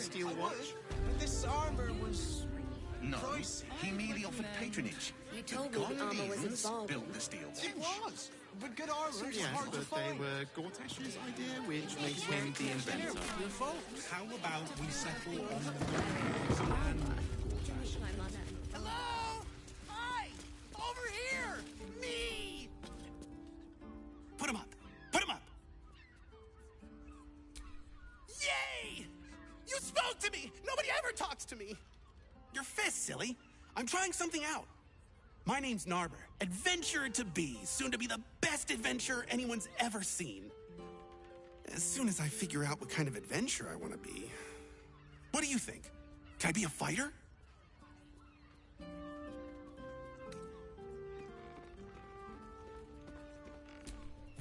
steel watch? This armor was... No, pricey. he merely offered patronage. You told The me the armor was Gondolians involved. built the steel watch. It was, but good armor is Yes, hard to but they find. were Gortash's idea, which makes him the inventor. Your fault. How about we settle on the Gondolians and Gortash? Hello? Hi! Over here! Me! Put him up! Put him up! Yay! You spoke to me! Nobody ever talks to me! Your fist, silly! I'm trying something out. My name's Narber, adventurer to be, soon to be the best adventurer anyone's ever seen. As soon as I figure out what kind of adventurer I want to be. What do you think? Can I be a fighter?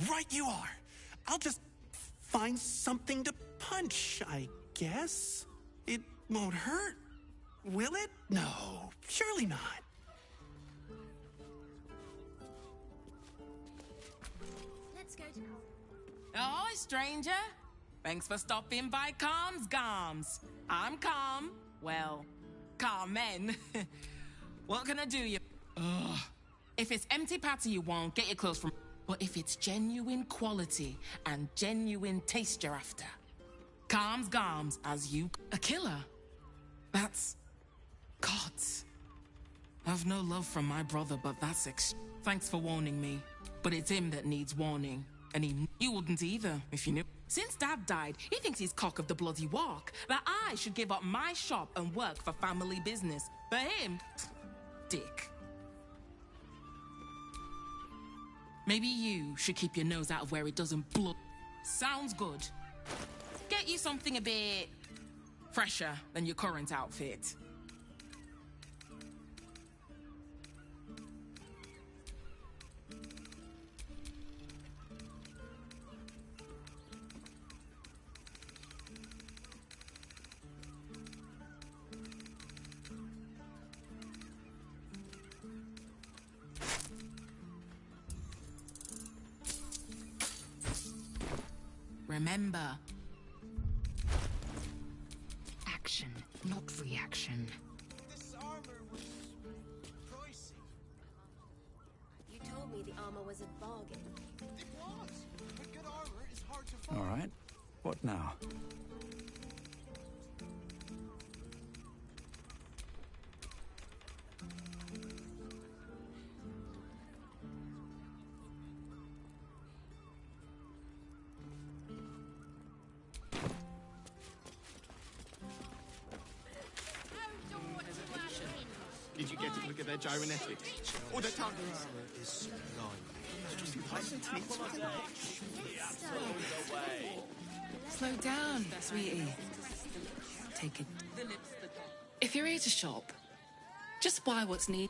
Right you are. I'll just find something to punch, I guess. It won't hurt, will it? No, surely not. Let's go to... Oh, stranger. Thanks for stopping by Calm's Garms. I'm Calm. Well, Carmen. What can I do you? Ugh. If it's empty patty you want, get your clothes from... But if it's genuine quality and genuine taste you're after, Calm's Garms as you... A killer. That's... Gods. I've no love from my brother, but that's Thanks for warning me. But it's him that needs warning. And you wouldn't either, if you knew. Since Dad died, he thinks he's cock of the bloody walk. That I should give up my shop and work for family business. For him, dick. Maybe you should keep your nose out of where it doesn't blow. Sounds good. Get you something a bit fresher than your current outfit. Remember, Action, not reaction. This armor was... pricey. You told me the armor was a bargain. It was, but good armor is hard to find. All right. What now? Did you get to look at their gyrometics? Or their tongue? Slow down, sweetie. Take it. If you're here to shop, just buy what's needed.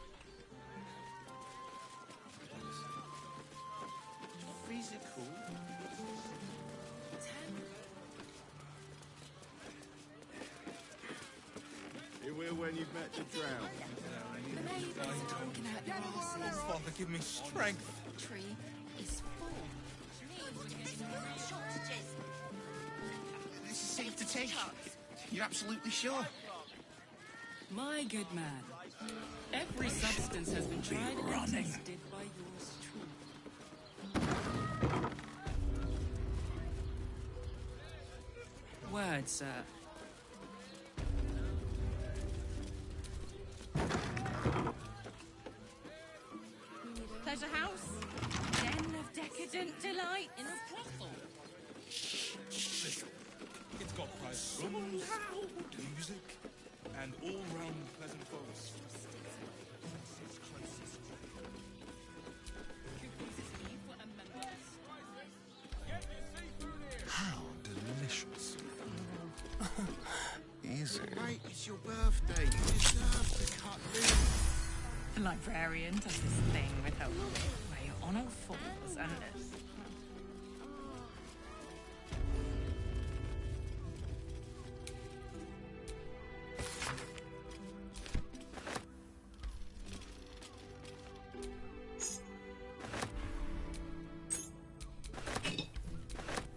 Physical. It will when you've met the drought. Father, give me strength. Tree is full. This is safe to take. You're absolutely sure? My good man, every substance has been tried and tested by yours truly. Word, sir. Pleasure house, den of decadent delight in a brothel. Listen, it's got private rooms, music, and all-round pleasant folks. How delicious. Easy. Mate, it's your birthday. You deserve to cut loose. The librarian does this thing with her where you're on all fours and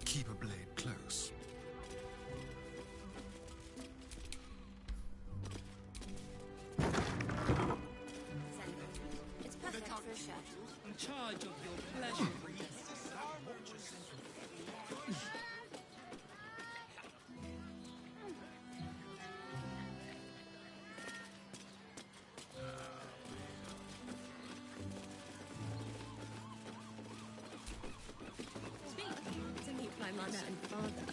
Keep a blade close. mother and father.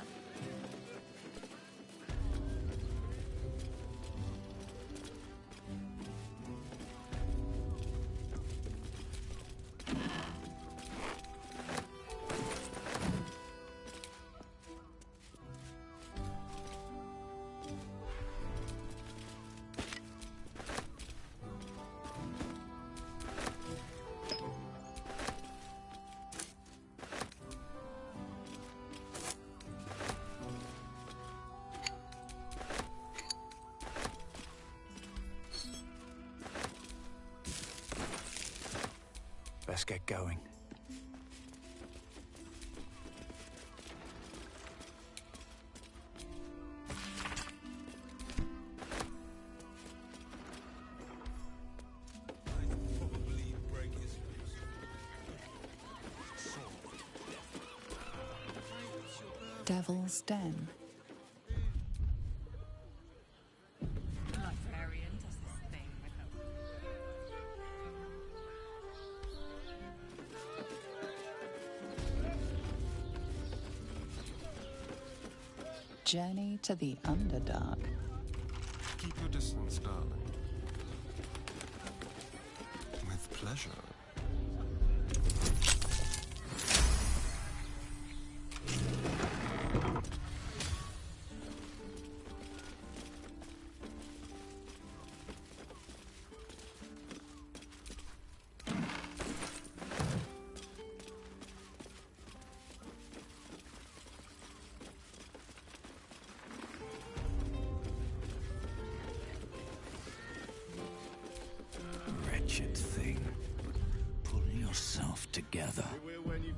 Let's get going. Devil's Den. Librarian does this thing with her. Journey to the Underdark. Keep your distance, darling. With pleasure. Wretched thing. Pull yourself together.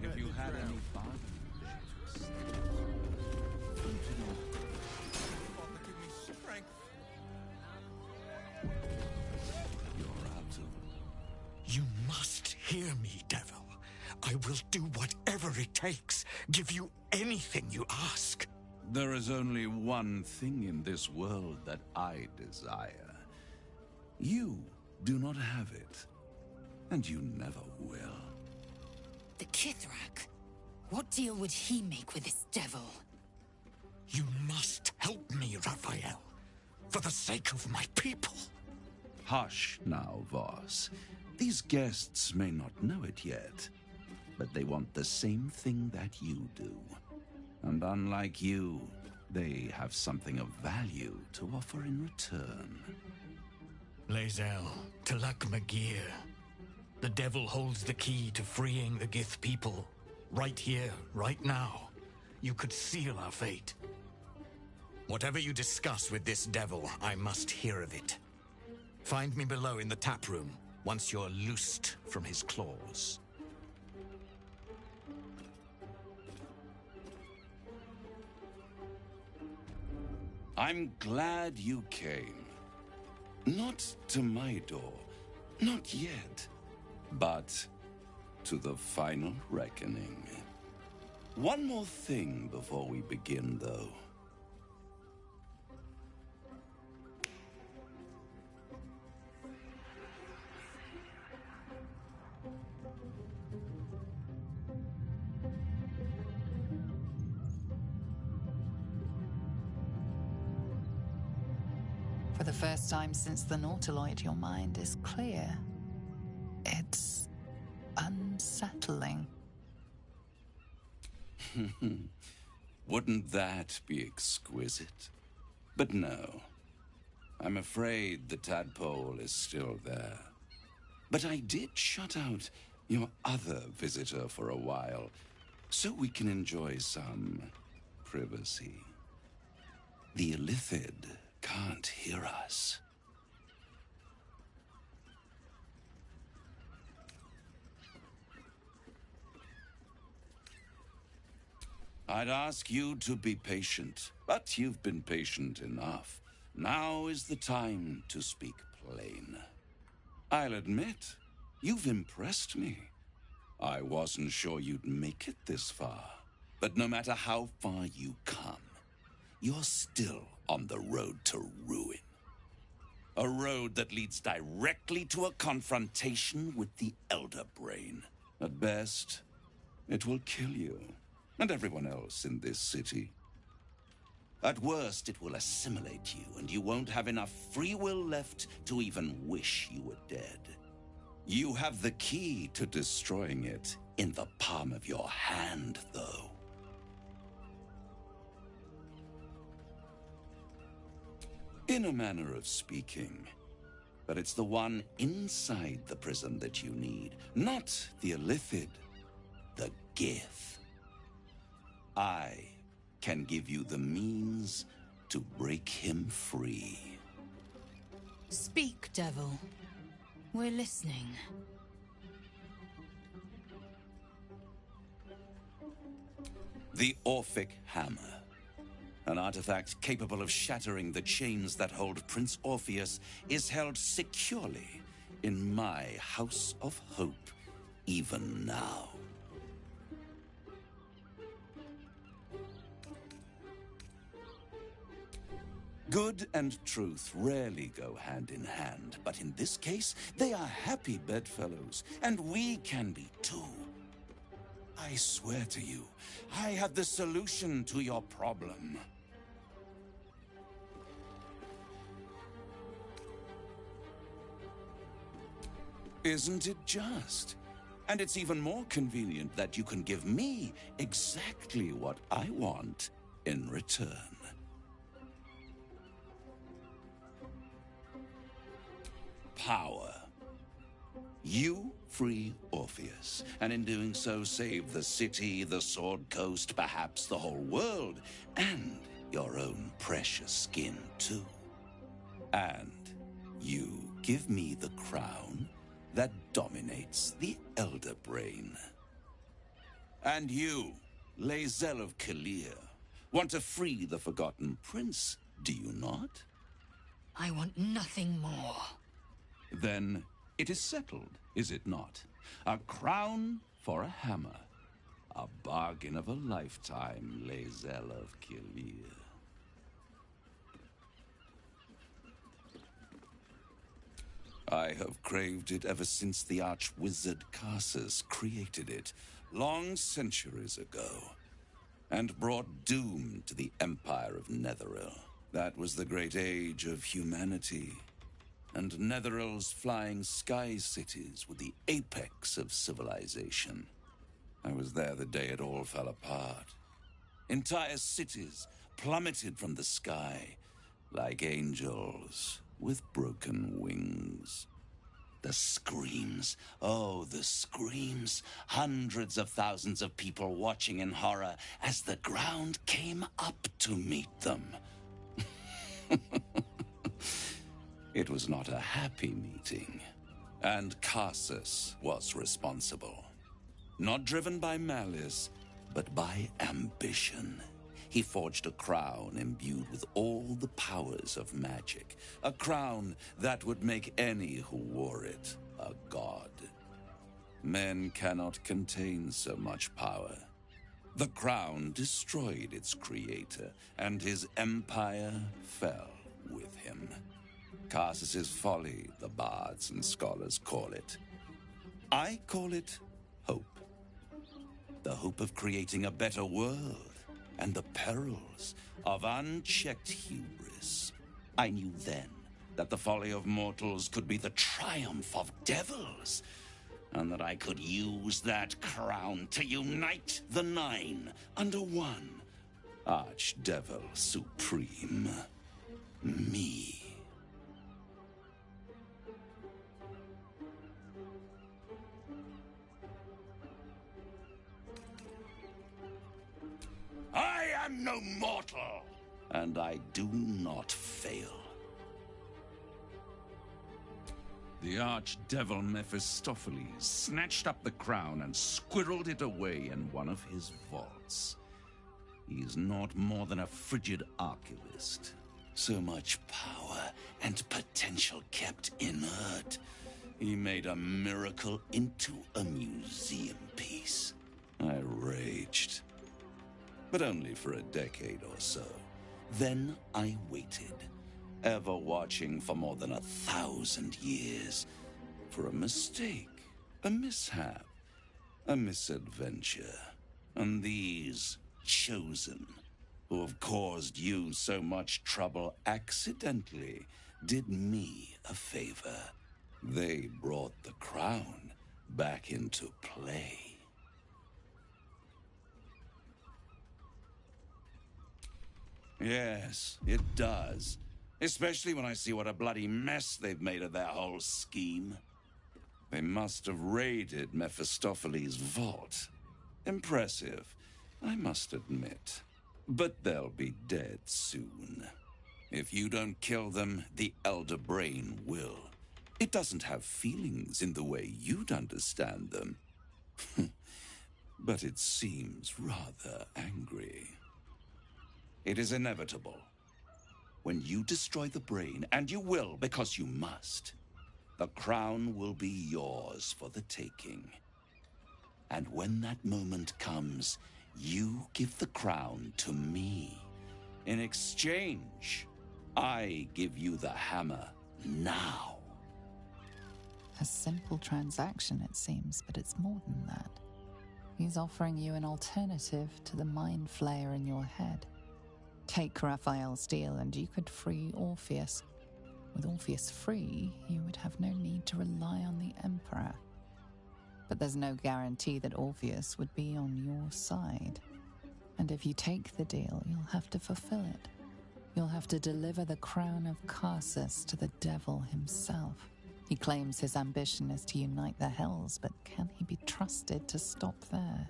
If you had any bargain you're out of. You must hear me, devil. I will do whatever it takes. Give you anything you ask. There is only one thing in this world that I desire. You do not have it, and you never will. The Kithrak? What deal would he make with this devil? You must help me, Raphael. For the sake of my people. Hush now, Voss. These guests may not know it yet, but they want the same thing that you do. And unlike you, they have something of value to offer in return. Lae'zel, Talak Magir. The devil holds the key to freeing the Gith people. Right here, right now. You could seal our fate. Whatever you discuss with this devil, I must hear of it. Find me below in the tap room, once you're loosed from his claws. I'm glad you came. Not to my door, not yet, but to the final reckoning. One more thing before we begin, though. For the first time since the Nautiloid, your mind is clear. It's unsettling. Wouldn't that be exquisite? But no. I'm afraid the tadpole is still there. But I did shut out your other visitor for a while, so we can enjoy some privacy. The Illithid can't hear us. I'd ask you to be patient, but you've been patient enough. Now is the time to speak plain. I'll admit, you've impressed me. I wasn't sure you'd make it this far, but no matter how far you come, you're still on the road to ruin. A road that leads directly to a confrontation with the Elder Brain. At best, it will kill you. and everyone else in this city. At worst, it will assimilate you, and you won't have enough free will left to even wish you were dead. You have the key to destroying it in the palm of your hand, though. In a manner of speaking. But it's the one inside the prison that you need, not the Illithid, the Gith. I can give you the means to break him free. Speak, devil. We're listening. The Orphic Hammer. An artifact capable of shattering the chains that hold Prince Orpheus is held securely in my House of Hope, even now. Good and truth rarely go hand in hand, but in this case, they are happy bedfellows, and we can be too. I swear to you, I have the solution to your problem. Isn't it just? And it's even more convenient that you can give me exactly what I want in return. Power. You free Orpheus, and in doing so save the city, the Sword Coast, perhaps the whole world, and your own precious skin too. And you give me the crown that dominates the Elder Brain. And you, Lae'zel of Kalir, want to free the Forgotten Prince, do you not? I want nothing more. Then it is settled, is it not? A crown for a hammer. A bargain of a lifetime, Lae'zel of Kalir. I have craved it ever since the arch-wizard Karsus created it, long centuries ago, and brought doom to the Empire of Netheril. That was the great age of humanity, and Netheril's flying sky cities were the apex of civilization. I was there the day it all fell apart. Entire cities plummeted from the sky like angels with broken wings. The screams, oh, the screams. Hundreds of thousands of people watching in horror as the ground came up to meet them. It was not a happy meeting, and Karsus was responsible. Not driven by malice, but by ambition. He forged a crown imbued with all the powers of magic. A crown that would make any who wore it a god. Men cannot contain so much power. The crown destroyed its creator, and his empire fell with him. Karsus's folly, the bards and scholars call it. I call it hope. The hope of creating a better world. And the perils of unchecked hubris. I knew then that the folly of mortals could be the triumph of devils, and that I could use that crown to unite the Nine under one Archdevil Supreme. Me. I am no mortal, and I do not fail. The archdevil Mephistopheles snatched up the crown and squirreled it away in one of his vaults. He is not more than a frigid archivist. So much power and potential kept inert. He made a miracle into a museum piece. I raged. But only for a decade or so. Then I waited, ever watching for more than 1,000 years, for a mistake, a mishap, a misadventure. And these chosen, who have caused you so much trouble accidentally, did me a favor. They brought the crown back into play. Yes, it does. Especially when I see what a bloody mess they've made of their whole scheme. They must have raided Mephistopheles' vault. Impressive, I must admit. But they'll be dead soon. If you don't kill them, the Elder Brain will. It doesn't have feelings in the way you'd understand them. But it seems rather angry. It is inevitable. When you destroy the brain, and you will because you must, the crown will be yours for the taking. And when that moment comes, you give the crown to me. In exchange, I give you the hammer now. A simple transaction, it seems, but it's more than that. He's offering you an alternative to the mind flayer in your head. Take Raphael's deal and you could free Orpheus. With Orpheus free, you would have no need to rely on the Emperor. But there's no guarantee that Orpheus would be on your side. And if you take the deal, you'll have to fulfill it. You'll have to deliver the crown of Carsus to the devil himself. He claims his ambition is to unite the Hells, but can he be trusted to stop there?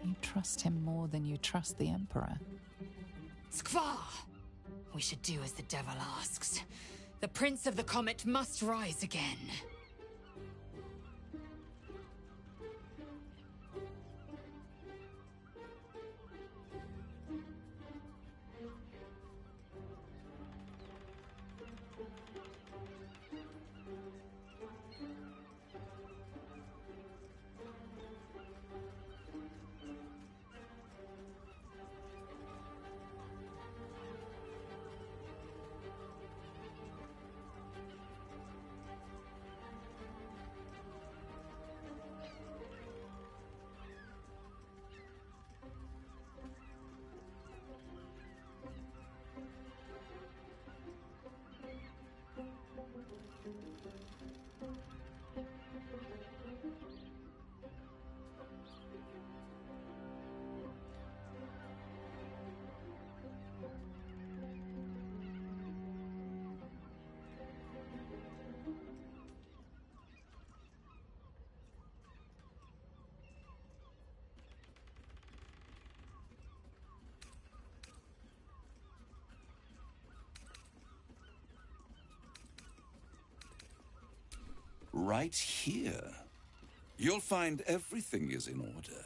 Do you trust him more than you trust the Emperor? Skvar! We should do as the devil asks. The Prince of the Comet must rise again. Right here. You'll find everything is in order.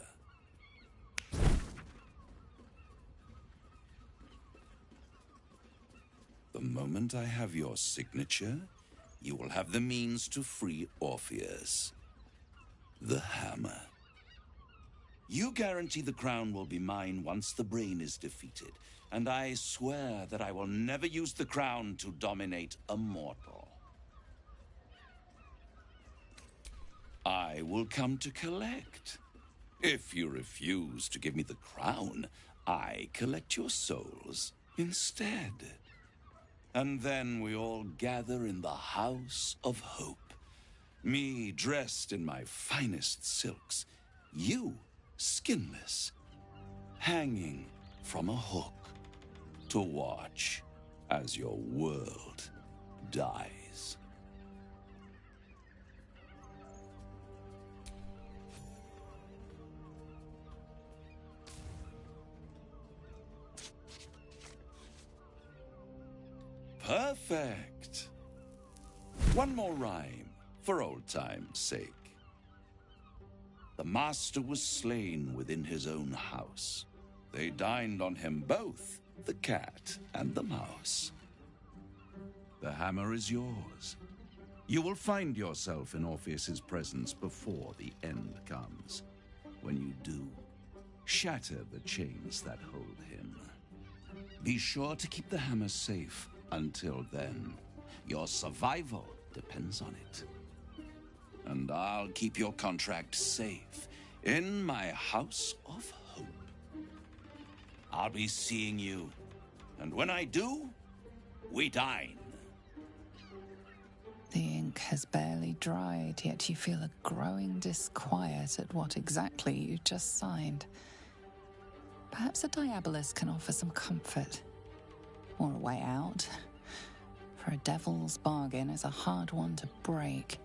The moment I have your signature, you will have the means to free Orpheus. The hammer. You guarantee the crown will be mine once the brain is defeated, and I swear that I will never use the crown to dominate a mortal. I will come to collect. If you refuse to give me the crown, I collect your souls instead. And then we all gather in the House of Hope. Me dressed in my finest silks, you skinless, hanging from a hook to watch as your world dies. Perfect. One more rhyme, for old time's sake. The master was slain within his own house. They dined on him both, the cat and the mouse. The hammer is yours. You will find yourself in Orpheus's presence before the end comes. When you do, shatter the chains that hold him. Be sure to keep the hammer safe. Until then, your survival depends on it. And I'll keep your contract safe In my house of hope. I'll be seeing you. And when I do, we dine. The ink has barely dried, yet you feel a growing disquiet at what exactly you just signed. Perhaps a diabolus can offer some comfort. Or a way out. For a devil's bargain is a hard one to break.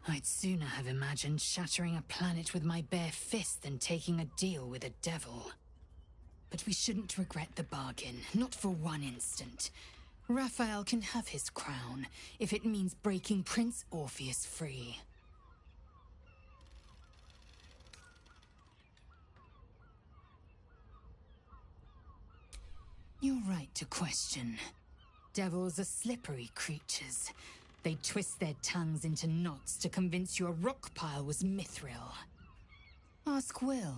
I'd sooner have imagined shattering a planet with my bare fist than taking a deal with a devil. But we shouldn't regret the bargain, not for one instant. Raphael can have his crown, if it means breaking Prince Orpheus free. You're right to question. Devils are slippery creatures. They twist their tongues into knots to convince you a rock pile was mithril. Ask Will.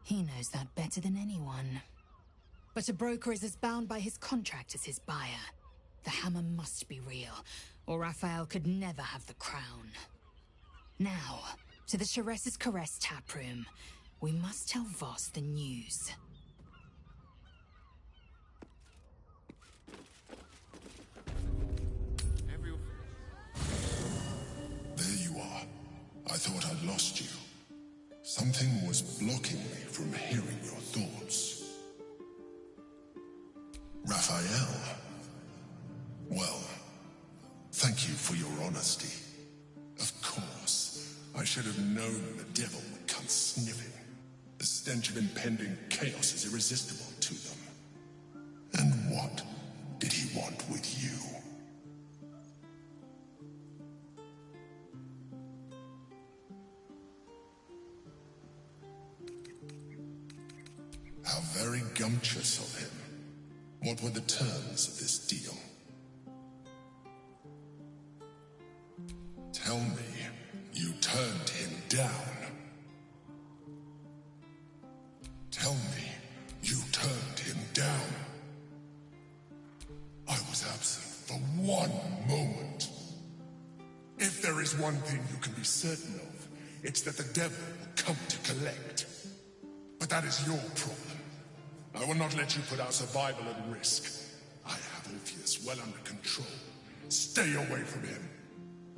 He knows that better than anyone. But a broker is as bound by his contract as his buyer. The hammer must be real, or Raphael could never have the crown. Now, to the Chares's Caress taproom. We must tell Voss the news. There you are. I thought I'd lost you. Something was blocking me from hearing your thoughts. Raphael. Well, thank you for your honesty. Of course, I should have known the devil would come sniffing. The stench of impending chaos is irresistible to them. And what did he want with you? How very gumptious of him. What were the terms of this deal? Tell me, you turned him down. Tell me, you turned him down. I was absent for 1 moment. If there is one thing you can be certain of, it's that the devil will come to collect. But that is your problem. I will not let you put our survival at risk. I have Orpheus well under control. Stay away from him.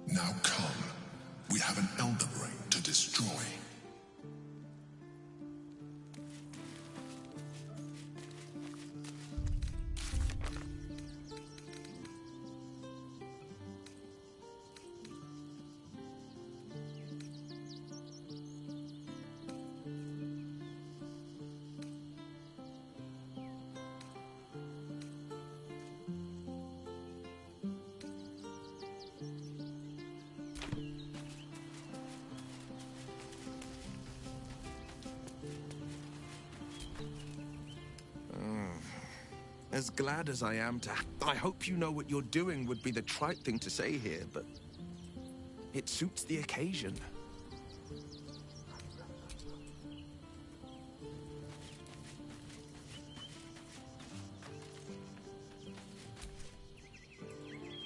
Now come. We have an Elder Brain to destroy. As glad as I am to... I hope you know what you're doing would be the trite thing to say here, but... it suits the occasion.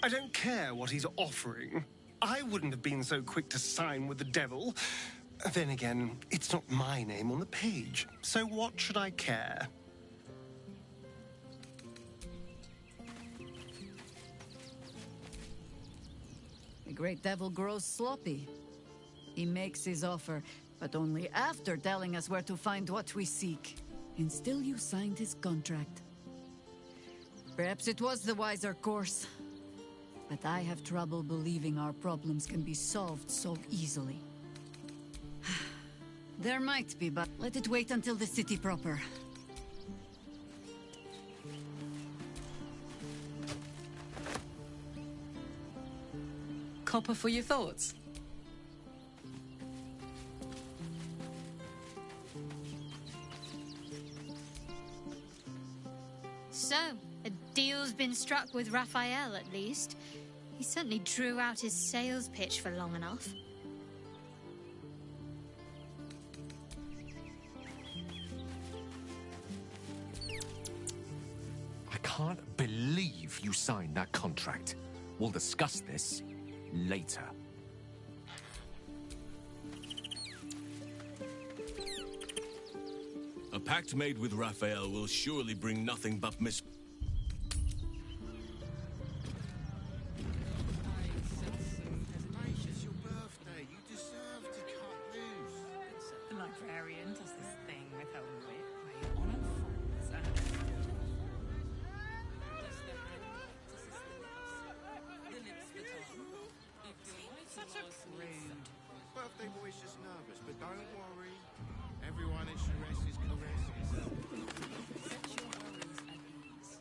I don't care what he's offering. I wouldn't have been so quick to sign with the devil. Then again, it's not my name on the page, so what should I care? The great devil grows sloppy. He makes his offer, but only after telling us where to find what we seek. And still you signed his contract. Perhaps it was the wiser course. But I have trouble believing our problems can be solved so easily. There might be, but let it wait until the city proper. Copper for your thoughts. So, a deal's been struck with Raphael, at least. He certainly drew out his sales pitch for long enough. I can't believe you signed that contract. We'll discuss this later. A pact made with Raphael will surely bring nothing but mis... It's your birthday. You deserve to cut loose. The librarian does this thing with her wit where you honour friends and... Such a rude. Birthday boy's just nervous, but don't worry. Everyone at Sharess's caresses. Set your worries at ease.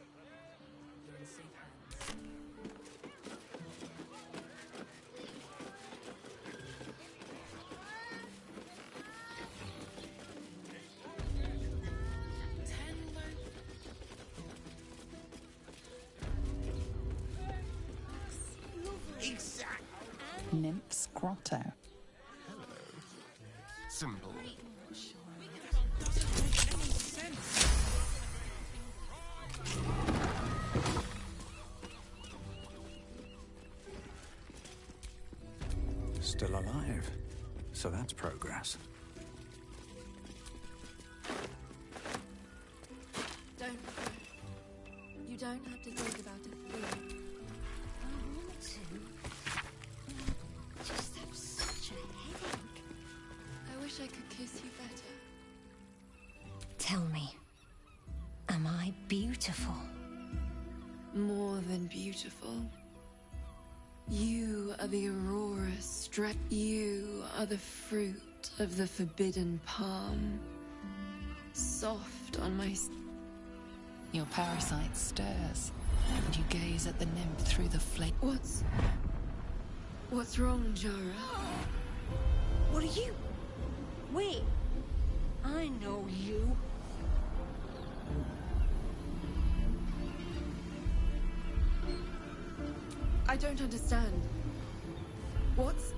You're in safe hands. Exactly. Nymph's Grotto. Simple. Still alive. So that's progress. Don't. You don't have to think about a thing. I want to. I just have such a headache. I wish I could kiss you better. Tell me, am I beautiful? More than beautiful. You are the aurora You are the fruit of the forbidden palm. Soft on my... Your parasite stirs, and you gaze at the nymph through the flame. What's wrong, Jara? What are you? Wait, I know you. I don't understand. What's...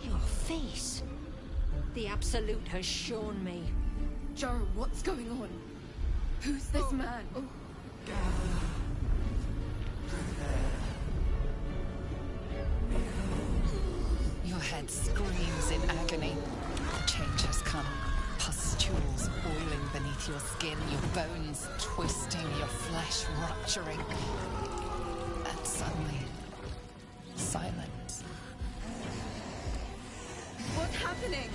Your face. The Absolute has shown me. Jara, what's going on? Who's this man? Oh. Your head screams in agony. Change has come. Pustules boiling beneath your skin, your bones twisting, your flesh rupturing. And suddenly, silence. What's happening?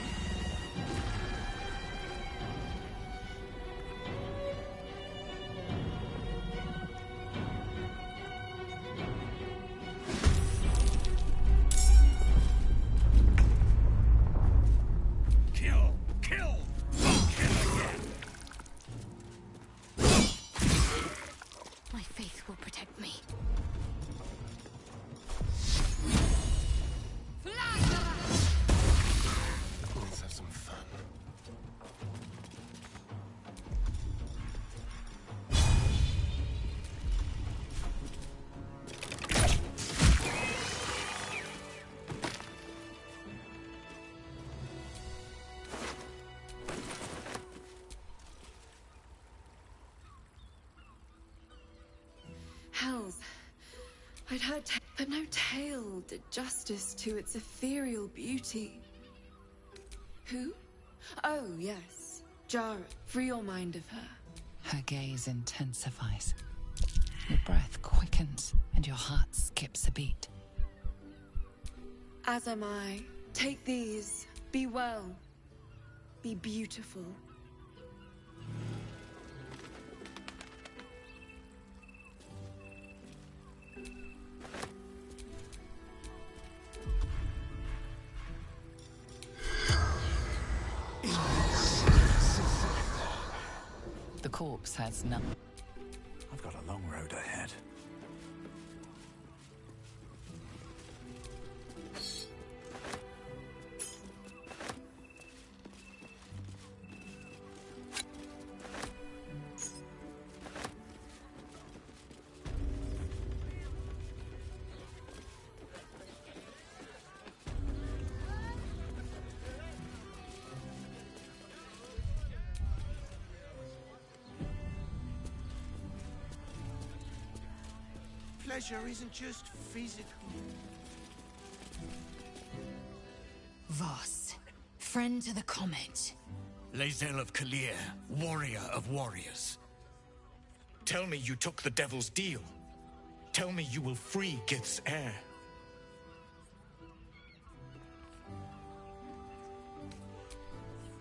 My faith will protect me. Let's have some fun. Hells. I'd heard but no tale did justice to its ethereal beauty. Who? Oh, yes. Jara. Free your mind of her. Her gaze intensifies. Your breath quickens, and your heart skips a beat. As am I. Take these. Be well. Be beautiful. The corpse has none. I've got a long road ahead. pleasure isn't just physical. Voss, friend to the comet. Lae'zel of Kalir, warrior of warriors. Tell me you took the Devil's deal. Tell me you will free Gith's heir.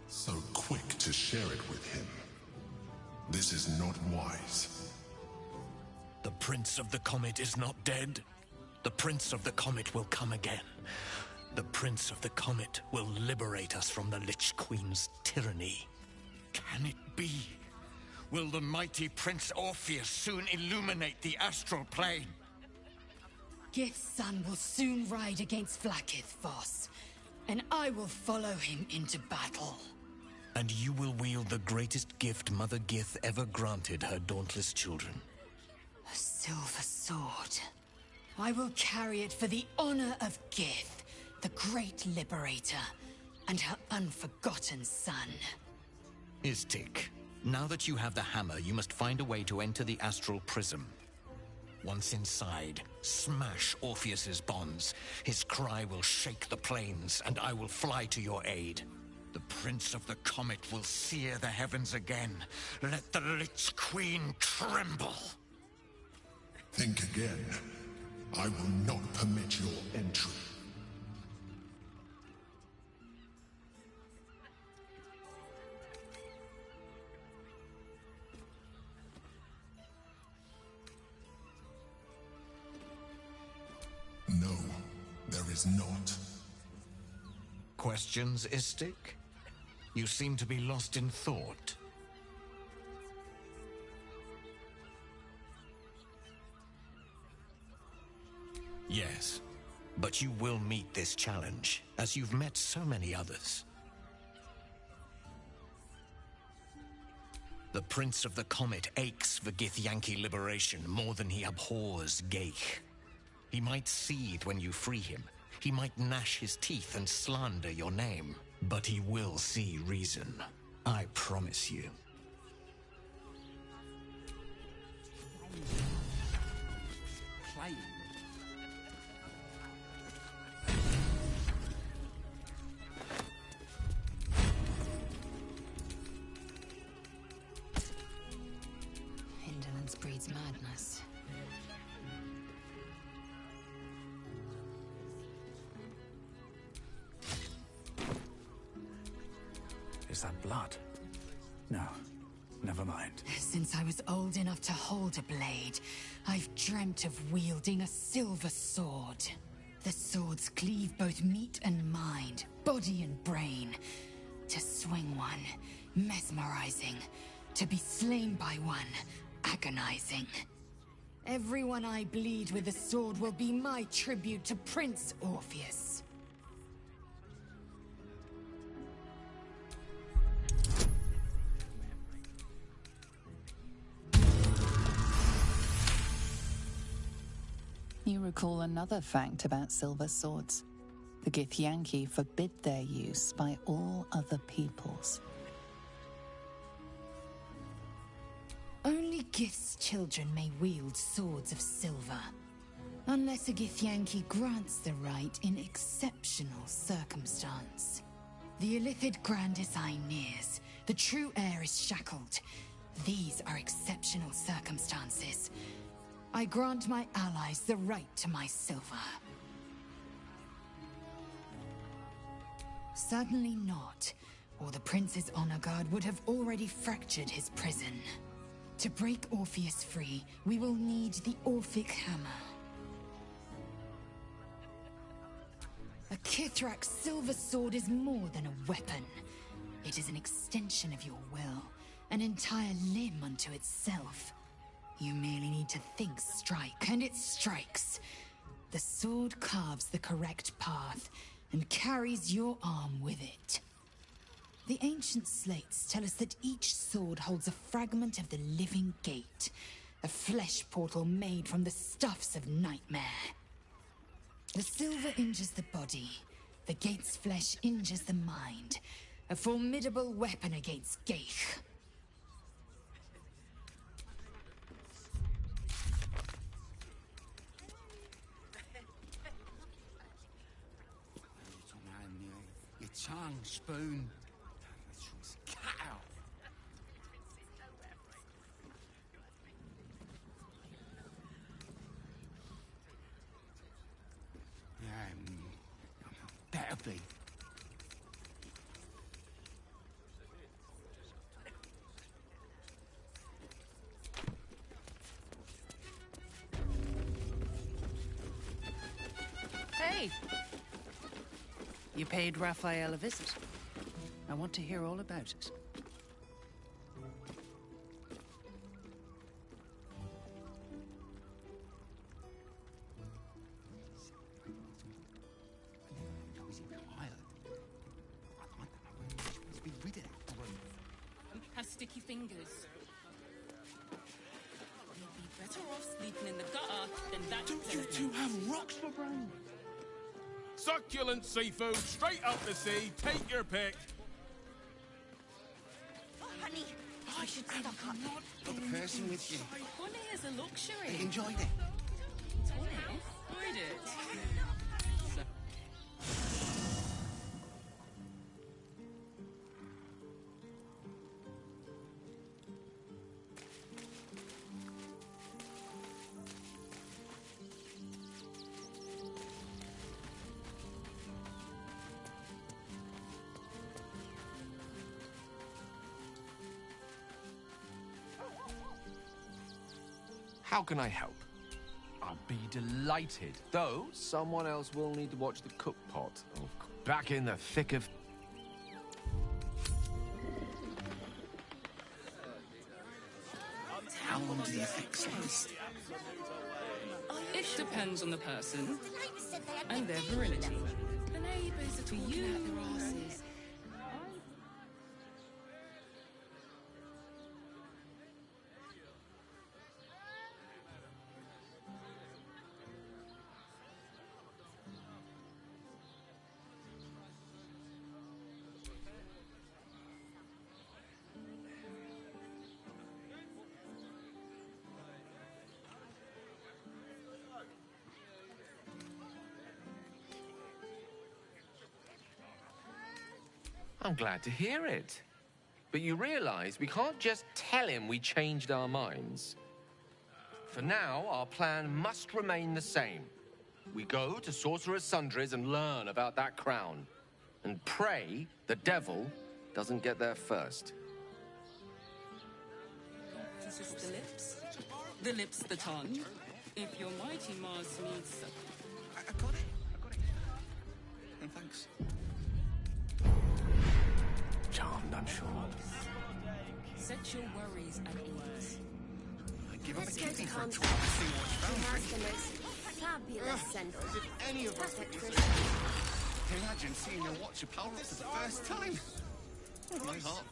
So quick to share it with him. This is not wise. The Prince of the Comet is not dead. The Prince of the Comet will come again. The Prince of the Comet will liberate us from the Lich Queen's tyranny. Can it be? Will the mighty Prince Orpheus soon illuminate the astral plane? Gith's son will soon ride against Vlaakith, Voss, and I will follow him into battle. And you will wield the greatest gift Mother Gith ever granted her dauntless children. A silver sword. I will carry it for the honor of Gith, the great liberator, and her unforgotten son. Istik, now that you have the hammer, you must find a way to enter the astral prism. Once inside, smash Orpheus's bonds. His cry will shake the plains, and I will fly to your aid. The Prince of the Comet will sear the heavens again. Let the Lich Queen tremble. Think again. I will not permit your entry. No, there is not. Questions, Istik? You seem to be lost in thought. Yes, but you will meet this challenge, as you've met so many others. The Prince of the Comet aches for Githyanki liberation more than he abhors Geich. He might seethe when you free him. He might gnash his teeth and slander your name. But he will see reason. I promise you. Play. Indolence breeds madness. Is that blood? No, never mind. Since I was old enough to hold a blade, I've dreamt of wielding a silver sword. The swords cleave both meat and mind, body and brain. To swing one, mesmerizing. To be slain by one, agonizing. Everyone I bleed with the sword will be my tribute to Prince Orpheus. You recall another fact about silver swords. The Githyanki forbid their use by all other peoples. Only Gith's children may wield swords of silver, unless a Githyanki grants the right in exceptional circumstance. The Illithid Grand Design nears. The true heir is shackled. These are exceptional circumstances. I grant my allies the right to my silver. Certainly not, or the Prince's honor guard would have already fractured his prison. To break Orpheus free, we will need the Orphic Hammer. A Kithrak's silver sword is more than a weapon. It is an extension of your will, an entire limb unto itself. You merely need to think strike, and it strikes. The sword carves the correct path, and carries your arm with it. The ancient slates tell us that each sword holds a fragment of the living gate, a flesh portal made from the stuffs of nightmare. The silver injures the body, the gate's flesh injures the mind, a formidable weapon against Geich. tongue, spoon. Cat out. Better be. Hey! You paid Raphael a visit. I want to hear all about it. Has sticky fingers. You'd be better off sleeping in the gutter than that. Don't you two have rocks for brains? Succulent seafood, straight up the sea. Take your pick. Oh, honey, I should stock up. Got the person with you. Honey is a luxury. They enjoyed it. Enjoyed it. How can I help? I'd be delighted. Though, someone else will need to watch the cook pot. Oh, back in the thick of... How long do the effects last? It depends on the person and their virility. The neighbours are talking out their asses. I'm glad to hear it. But you realize we can't just tell him we changed our minds. For now, our plan must remain the same. We go to Sorcerer's Sundries and learn about that crown. And pray the devil doesn't get there first. This is the lips the tongue. If your mighty Mars needs... I got it. And thanks. Charmed, I'm sure. Set your worries at ease. I give up Let's a go kidney to for a Tom's tour to see what's He found. has the most fabulous sandal. As if any of us would use it. Imagine seeing your watcher power up for the first time. My heart.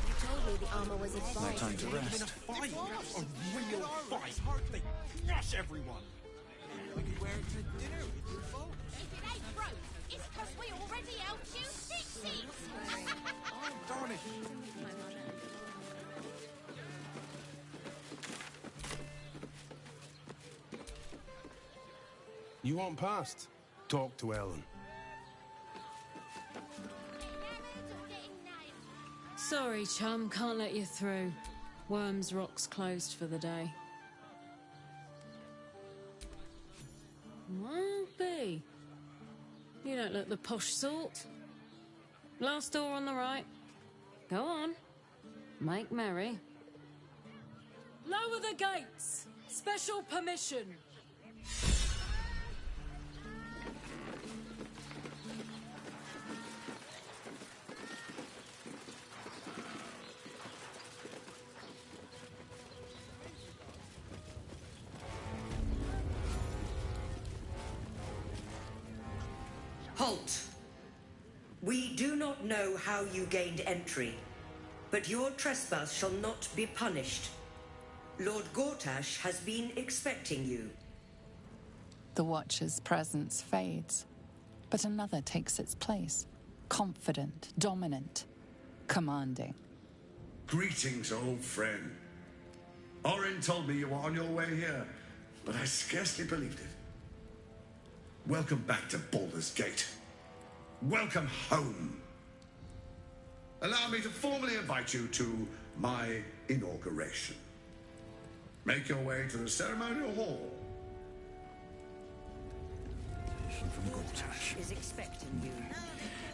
You told me the armor was No advised. time to rest. A fight. A real fight. They crush everyone. We could wear it to dinner with your folks. If it ain't broke, it's because we already out you 60s. Oh, darn it. You want past? Talk to Ellen. Sorry, chum, can't let you through. Worms Rock's closed for the day. Well, B. You don't look the posh sort. Last door on the right. Go on. Make merry. Lower the gates! Special permission! Halt! We do not know how you gained entry, but your trespass shall not be punished. Lord Gortash has been expecting you. The Watcher's presence fades, but another takes its place. Confident, dominant, commanding. Greetings, old friend. Orin told me you were on your way here, but I scarcely believed it. Welcome back to Baldur's Gate. welcome home. Allow me to formally invite you to my inauguration. Make your way to the ceremonial hall. From Gortash is expecting you.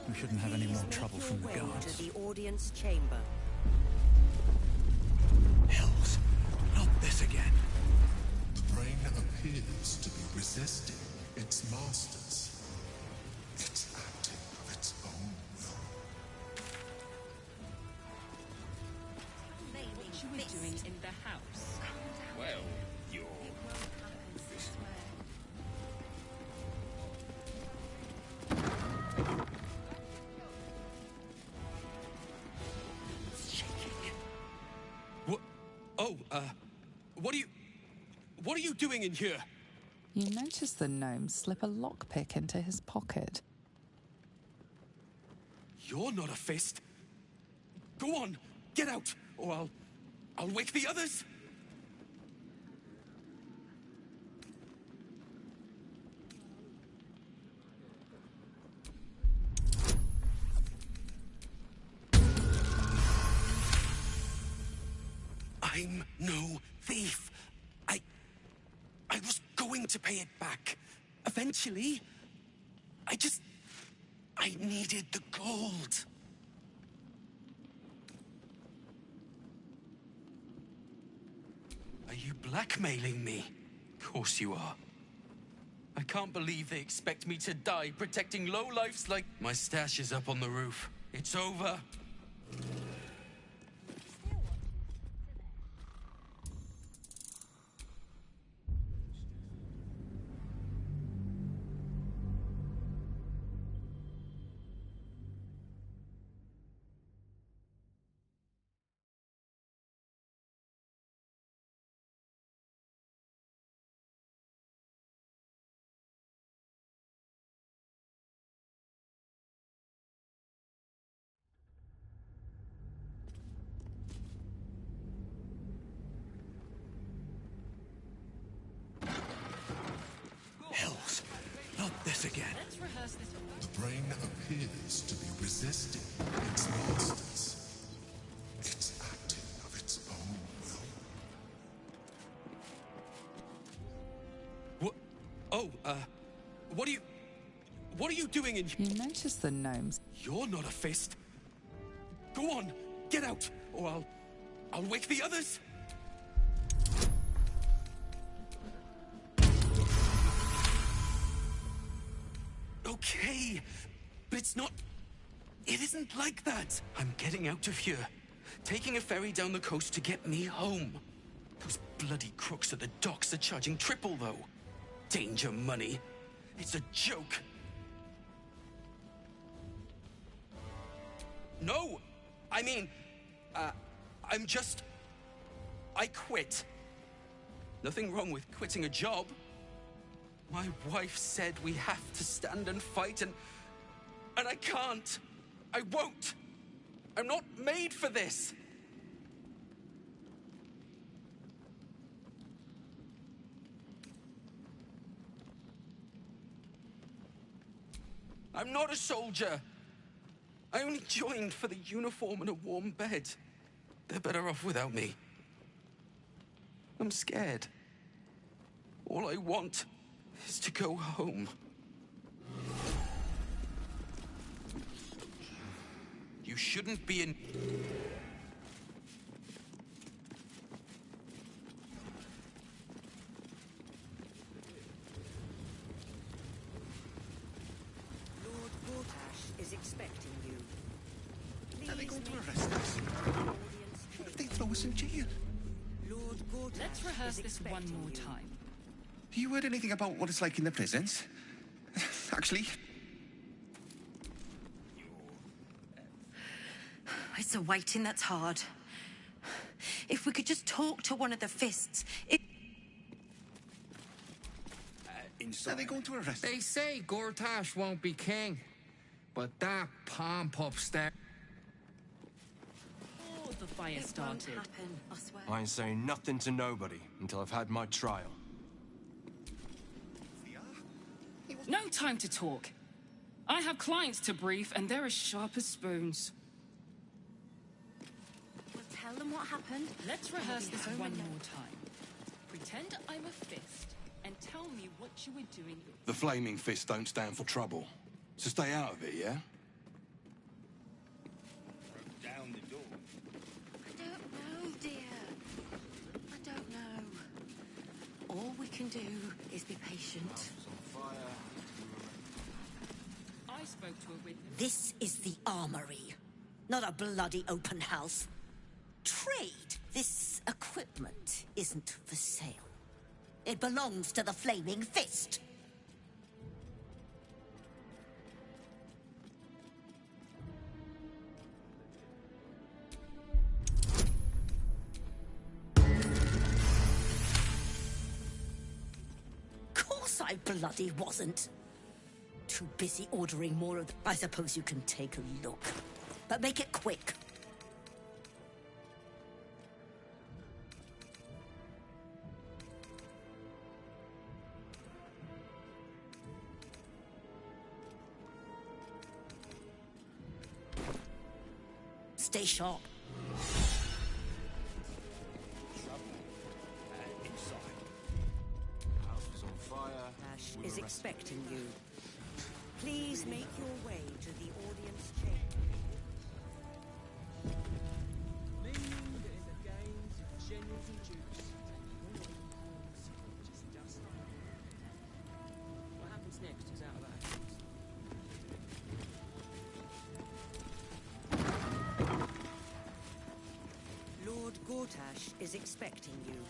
We shouldn't have any more trouble from the Way guards. to the audience chamber. Hells, not this again. The brain appears to be resisting its masters. It's acting of its own will. What you were doing in the house? Well, you're... What? Oh, what are you doing in here? You notice the gnome slip a lockpick into his pocket. You're not a fist. Go on, get out, or I'll wake the others. I'm no thief. I was going to pay it back. Eventually. I needed the gold. Are you blackmailing me? Of course you are. I can't believe they expect me to die protecting lowlifes like... My stash is up on the roof. It's over. Hells, not this again. Let's rehearse this. The brain appears to be resisting its masters. It's acting of its own will. What? Oh, what are you doing in... You notice the gnomes... You're not a fist. Go on, get out, or I'll wake the others. Okay, but it's not... It isn't like that. I'm getting out of here. Taking a ferry down the coast to get me home. Those bloody crooks at the docks are charging triple, though. Danger money. It's a joke. No! I mean, I'm just... I quit. Nothing wrong with quitting a job. My wife said we have to stand and fight, and I can't. I won't. I'm not made for this. I'm not a soldier. I only joined for the uniform and a warm bed. They're better off without me. I'm scared. All I want is to go home. You shouldn't be in... Lord Gortash is expecting you. Are they going to arrest us? What if they throw us in jail? Lord Gortash Let's rehearse is this one expecting more you. time. You heard anything about what it's like in the prisons? Actually, It's the waiting that's hard. If we could just talk to one of the fists. are they going to arrest They say Gortash won't be king, but that pomp upstairs. Before the fire It won't started. happen, I swear. I ain't saying nothing to nobody until I've had my trial. No time to talk. I have clients to brief, and they're as sharp as spoons. Well, tell them what happened. Let's rehearse this one more time. Pretend I'm a fist, and tell me what you were doing. The flaming fists don't stand for trouble. So stay out of it, yeah? Down the door. I don't know, dear. I don't know. All we can do is be patient. I spoke to a witness. This is the armory, not a bloody open house. Trade. This equipment isn't for sale. It belongs to the Flaming Fist. Course I bloody wasn't. Too busy ordering more of the... I suppose you can take a look. But make it quick. Stay sharp. Ash is expecting you. Please make your way to the audience chamber. What happens next is out of our hands. Lord Gortash is expecting you.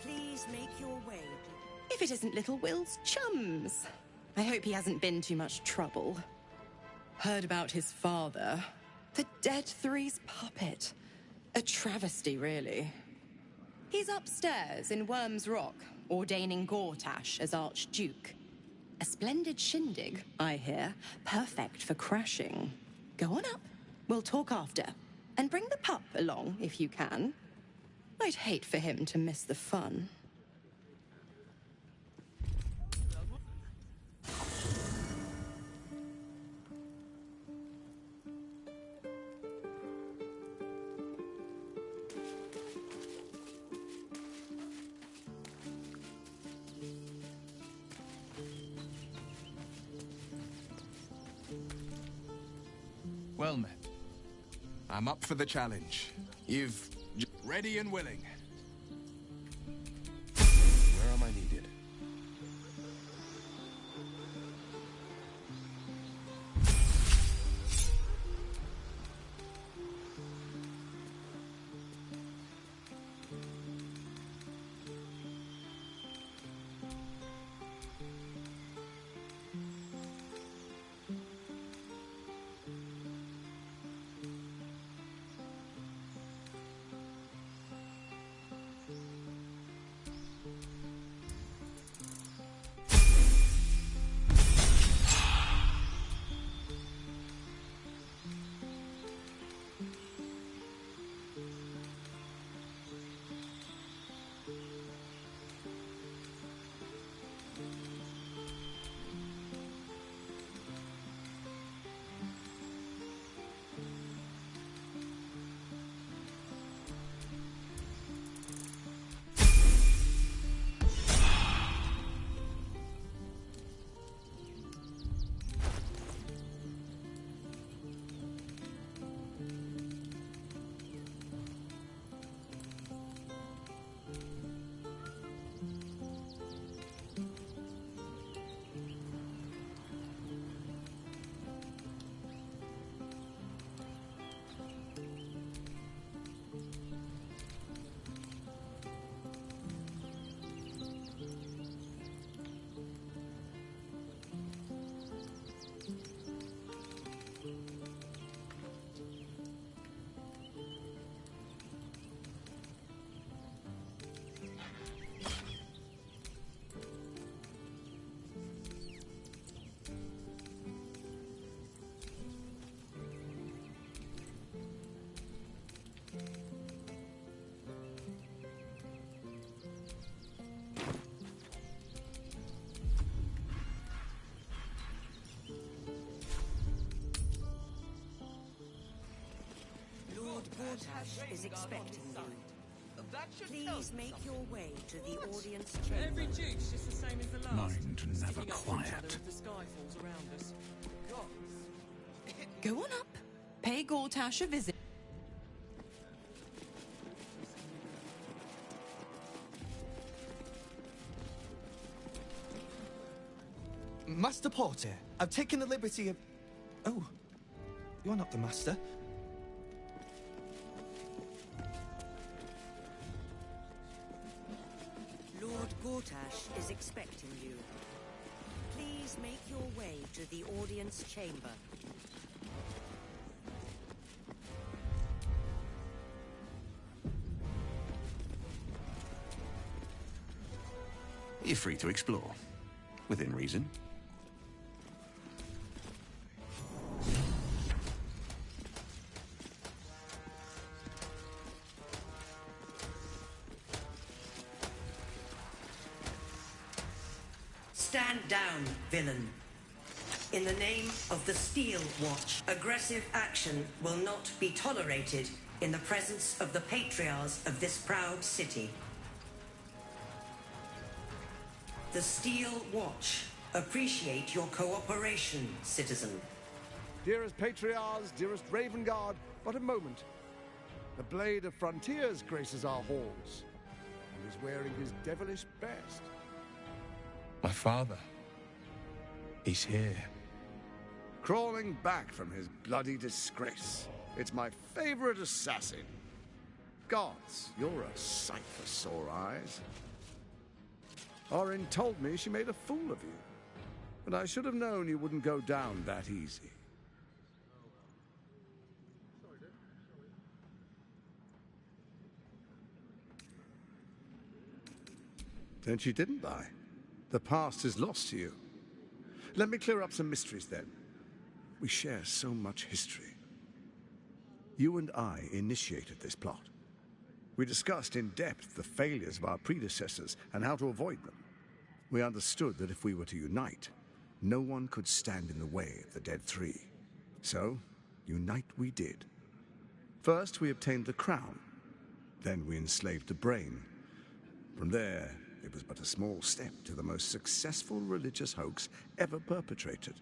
Please make your way to... If it isn't Little Will's chums. I hope he hasn't been too much trouble. Heard about his father. The Dead Three's puppet. A travesty, really. He's upstairs in Worm's Rock, ordaining Gortash as Archduke. A splendid shindig, I hear. Perfect for crashing. Go on up. We'll talk after. And bring the pup along, if you can. I'd hate for him to miss the fun. Well met. I'm up for the challenge. You've... ready and willing. Where am I needed? is expecting you. That should Please make your way to the audience chamber. Every duke's just the same as the last. Mind never Sticking up for each other quiet. if the sky falls around us. Go on up. Pay Gortash a visit. Master Porter, I've taken the liberty of... Oh, you're not the master. Lord Gortash is expecting you. Please make your way to the audience chamber. You're free to explore, within reason. Stand down, villain. In the name of the Steel Watch, aggressive action will not be tolerated in the presence of the patriarchs of this proud city. The Steel Watch appreciate your cooperation, citizen. Dearest Patriarchs, dearest Raven Guard, but a moment. The Blade of Frontiers graces our halls, and is wearing his devilish best. My father. He's here. Crawling back from his bloody disgrace. It's my favorite assassin. Gods, you're a sight for sore eyes. Orin told me she made a fool of you, but I should have known you wouldn't go down that easy. Then she didn't lie. The past is lost to you. Let me clear up some mysteries then. We share so much history. You and I initiated this plot. We discussed in depth the failures of our predecessors and how to avoid them. We understood that if we were to unite, no one could stand in the way of the Dead Three. So, unite we did. First, we obtained the crown. Then we enslaved the brain. From there, it was but a small step to the most successful religious hoax ever perpetrated.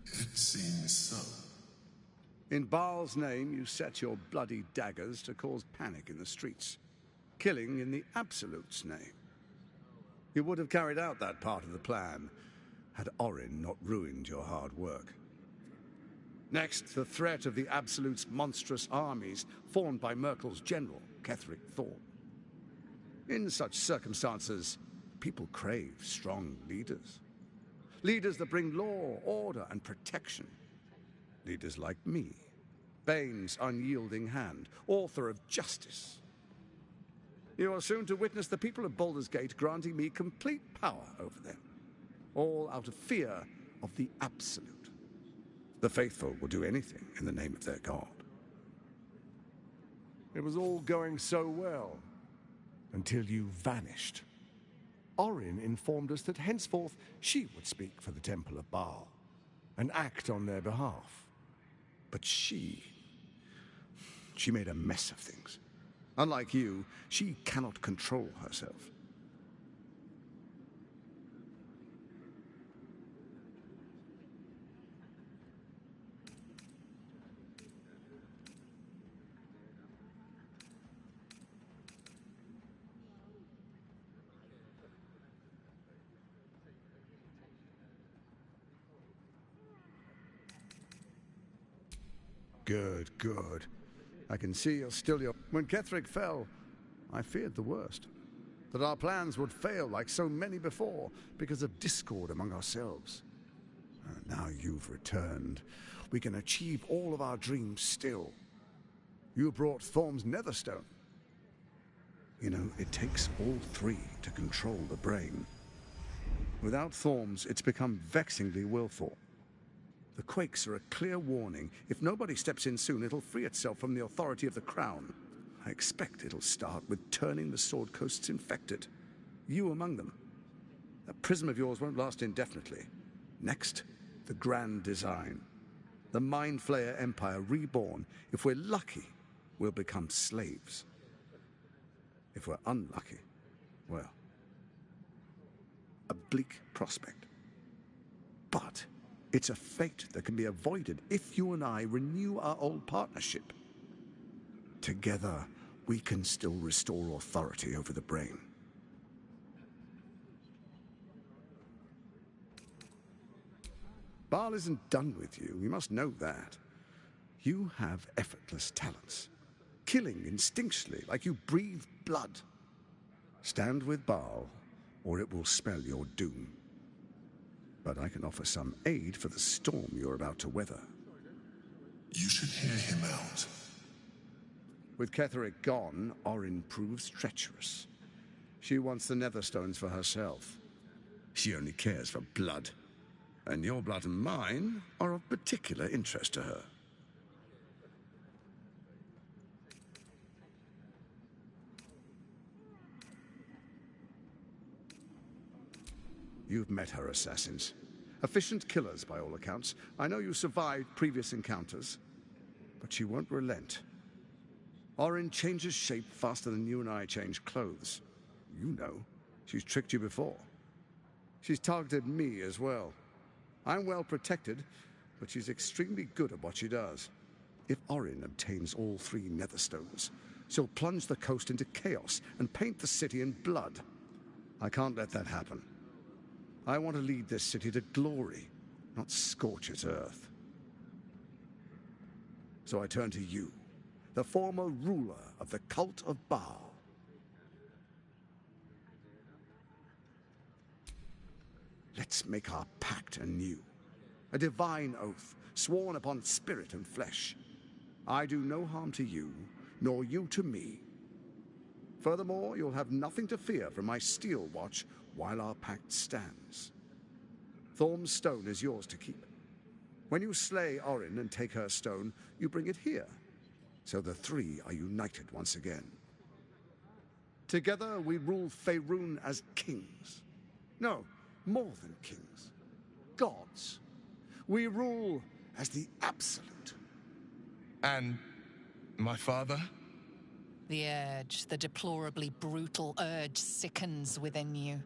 It seems so. In Baal's name, you set your bloody daggers to cause panic in the streets, killing in the Absolute's name. You would have carried out that part of the plan had Orin not ruined your hard work. Next, the threat of the Absolute's monstrous armies formed by Merkel's general, Ketheric Thorn. In such circumstances, people crave strong leaders. Leaders that bring law, order, and protection. Leaders like me, Bane's unyielding hand, author of justice. You are soon to witness the people of Baldur's Gate granting me complete power over them, all out of fear of the Absolute. The faithful will do anything in the name of their god. It was all going so well, until you vanished. Orin informed us that henceforth she would speak for the Temple of Baal, and act on their behalf. But she made a mess of things. Unlike you, she cannot control herself. Good, good. I can see you're still your... When Ketheric fell, I feared the worst. That our plans would fail like so many before because of discord among ourselves. Now you've returned. We can achieve all of our dreams still. You brought Thorm's Netherstone. You know, it takes all three to control the brain. Without Thorm's, it's become vexingly willful. The quakes are a clear warning. If nobody steps in soon, it'll free itself from the authority of the Crown. I expect it'll start with turning the Sword Coasts infected. You among them. That prism of yours won't last indefinitely. Next, the grand design. The Mind Flayer Empire reborn. If we're lucky, we'll become slaves. If we're unlucky, well, a bleak prospect. But it's a fate that can be avoided if you and I renew our old partnership. Together, we can still restore authority over the brain. Baal isn't done with you, you must know that. You have effortless talents, killing instinctually like you breathe blood. Stand with Baal, or it will spell your doom. But I can offer some aid for the storm you're about to weather. You should hear him out. With Ketheric gone, Orin proves treacherous. She wants the Netherstones for herself. She only cares for blood. And your blood and mine are of particular interest to her. You've met her assassins. Efficient killers, by all accounts. I know you survived previous encounters, but she won't relent. Orin changes shape faster than you and I change clothes. You know, she's tricked you before. She's targeted me as well. I'm well protected, but she's extremely good at what she does. If Orin obtains all 3 Netherstones, she'll plunge the coast into chaos and paint the city in blood. I can't let that happen. I want to lead this city to glory, not scorch its earth. So I turn to you, the former ruler of the cult of Baal. Let's make our pact anew. A divine oath, sworn upon spirit and flesh. I do no harm to you, nor you to me. Furthermore, you'll have nothing to fear from my steel watch while our pact stands. Thorm's stone is yours to keep. When you slay Orin and take her stone, you bring it here, so the 3 are united once again. Together we rule Faerun as kings. No, more than kings. Gods. We rule as the Absolute. And my father? The urge, the deplorably brutal urge sickens within you.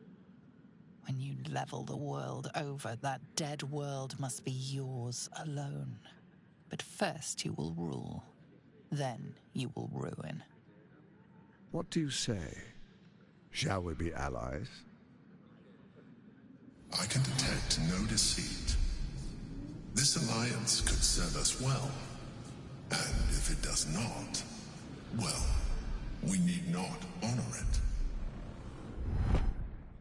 When you level the world over, that dead world must be yours alone. But first you will rule. Then you will ruin. What do you say? Shall we be allies? I can detect no deceit. This alliance could serve us well. And if it does not, well, we need not honor it.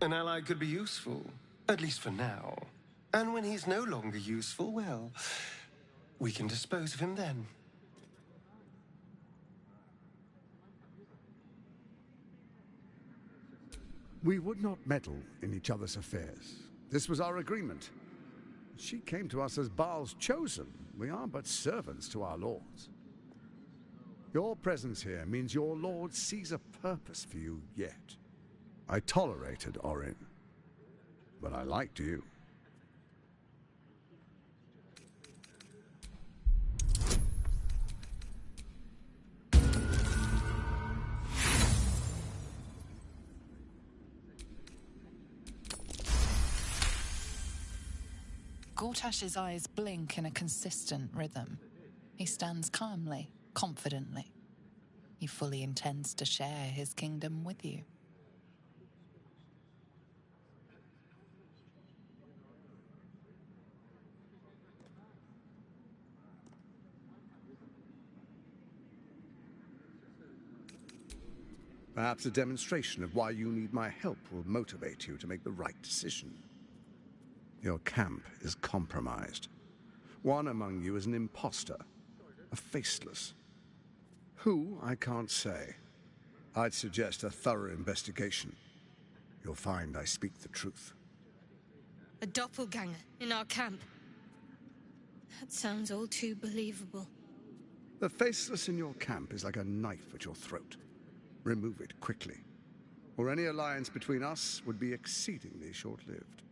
An ally could be useful, at least for now. And when he's no longer useful, well, we can dispose of him then. We would not meddle in each other's affairs. This was our agreement. She came to us as Baal's chosen. We are but servants to our lords. Your presence here means your lord sees a purpose for you yet. I tolerated Orin, but I liked you. Gortash's eyes blink in a consistent rhythm. He stands calmly, confidently. He fully intends to share his kingdom with you. Perhaps a demonstration of why you need my help will motivate you to make the right decision. Your camp is compromised. One among you is an imposter, a faceless. Who, I can't say. I'd suggest a thorough investigation. You'll find I speak the truth. A doppelganger in our camp. That sounds all too believable. The faceless in your camp is like a knife at your throat. Remove it quickly, or any alliance between us would be exceedingly short-lived.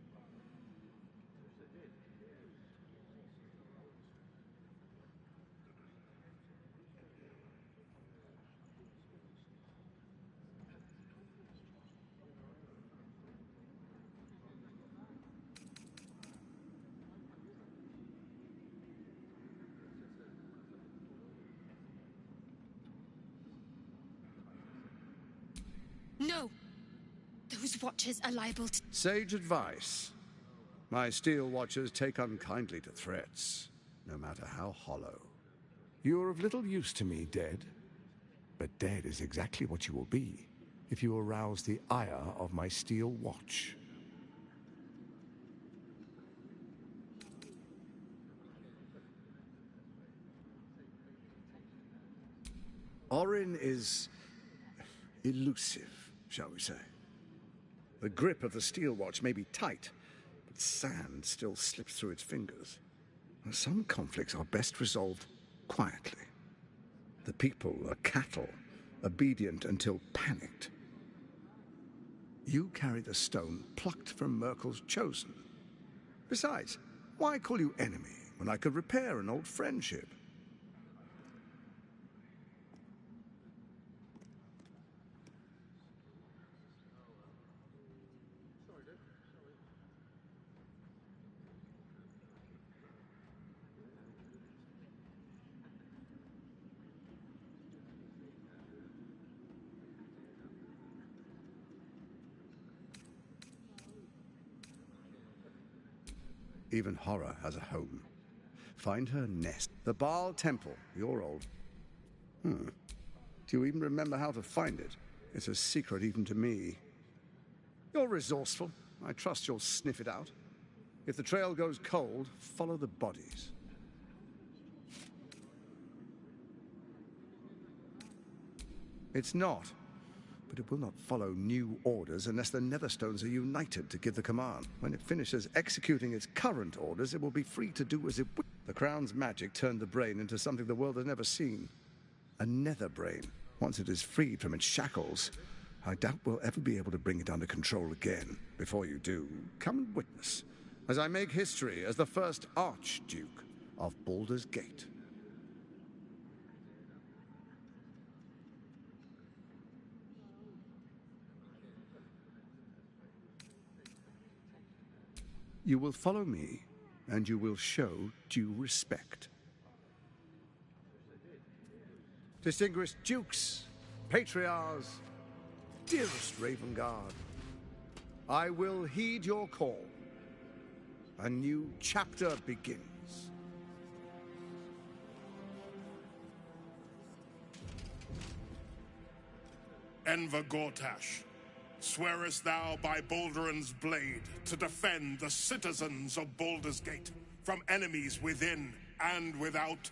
No! Those watchers are liable to... Sage advice. My steel watchers take unkindly to threats, no matter how hollow. You're of little use to me, dead. But dead is exactly what you will be if you arouse the ire of my steel watch. Orin is elusive, shall we say. The grip of the steel watch may be tight, but sand still slips through its fingers. Some conflicts are best resolved quietly. The people are cattle, obedient until panicked. You carry the stone plucked from Merkel's chosen. Besides, why call you enemy when I could repair an old friendship? Even horror has a home. Find her nest. The Baal Temple. You're old. Do you even remember how to find it? It's a secret even to me. You're resourceful. I trust you'll sniff it out. If the trail goes cold, follow the bodies. It's not. But it will not follow new orders unless the Netherstones are united to give the command. When it finishes executing its current orders, it will be free to do as it will. The Crown's magic turned the brain into something the world has never seen. A nether brain. Once it is freed from its shackles, I doubt we'll ever be able to bring it under control again. Before you do, come and witness, as I make history as the first Archduke of Baldur's Gate. You will follow me, and you will show due respect. Distinguished dukes, patriarchs, dearest Ravengard, I will heed your call. A new chapter begins. Enver Gortash, swearest thou by Balduran's blade to defend the citizens of Baldur's Gate from enemies within and without?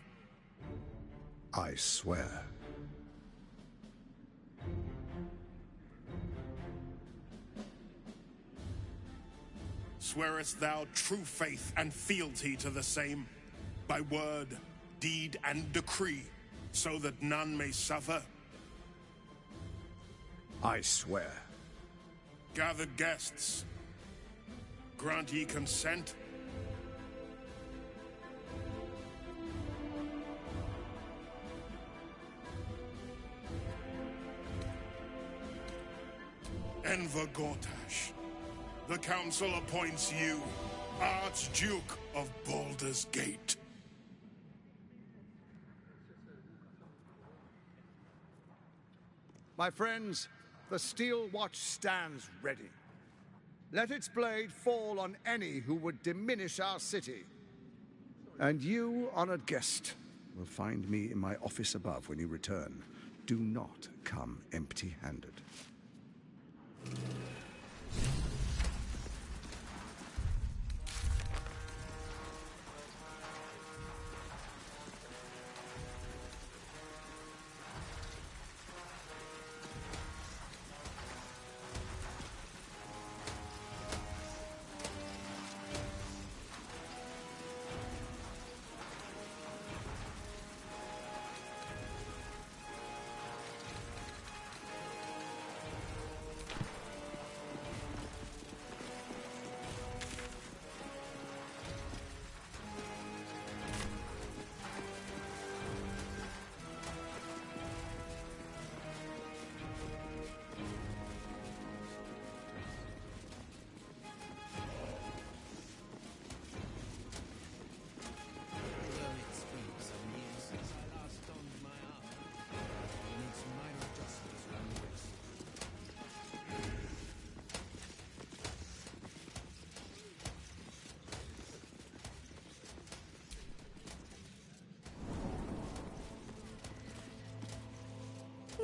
I swear. Swearest thou true faith and fealty to the same, by word, deed, and decree, so that none may suffer? I swear. Gathered guests, grant ye consent? Enver Gortash, the Council appoints you Archduke of Baldur's Gate. My friends, the Steel Watch stands ready. Let its blade fall on any who would diminish our city. And you, honored guest, will find me in my office above when you return. Do not come empty-handed.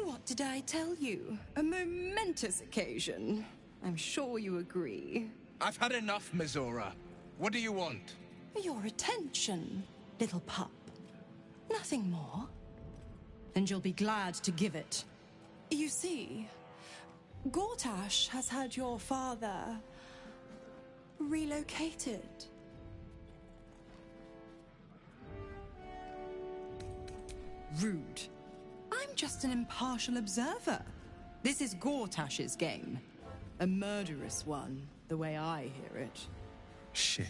What did I tell you? A momentous occasion. I'm sure you agree. I've had enough, Mizora. What do you want? Your attention, little pup. Nothing more. And you'll be glad to give it. You see, Gortash has had your father relocated. Rude. I'm just an impartial observer. This is Gortash's game. A murderous one, the way I hear it. Shit.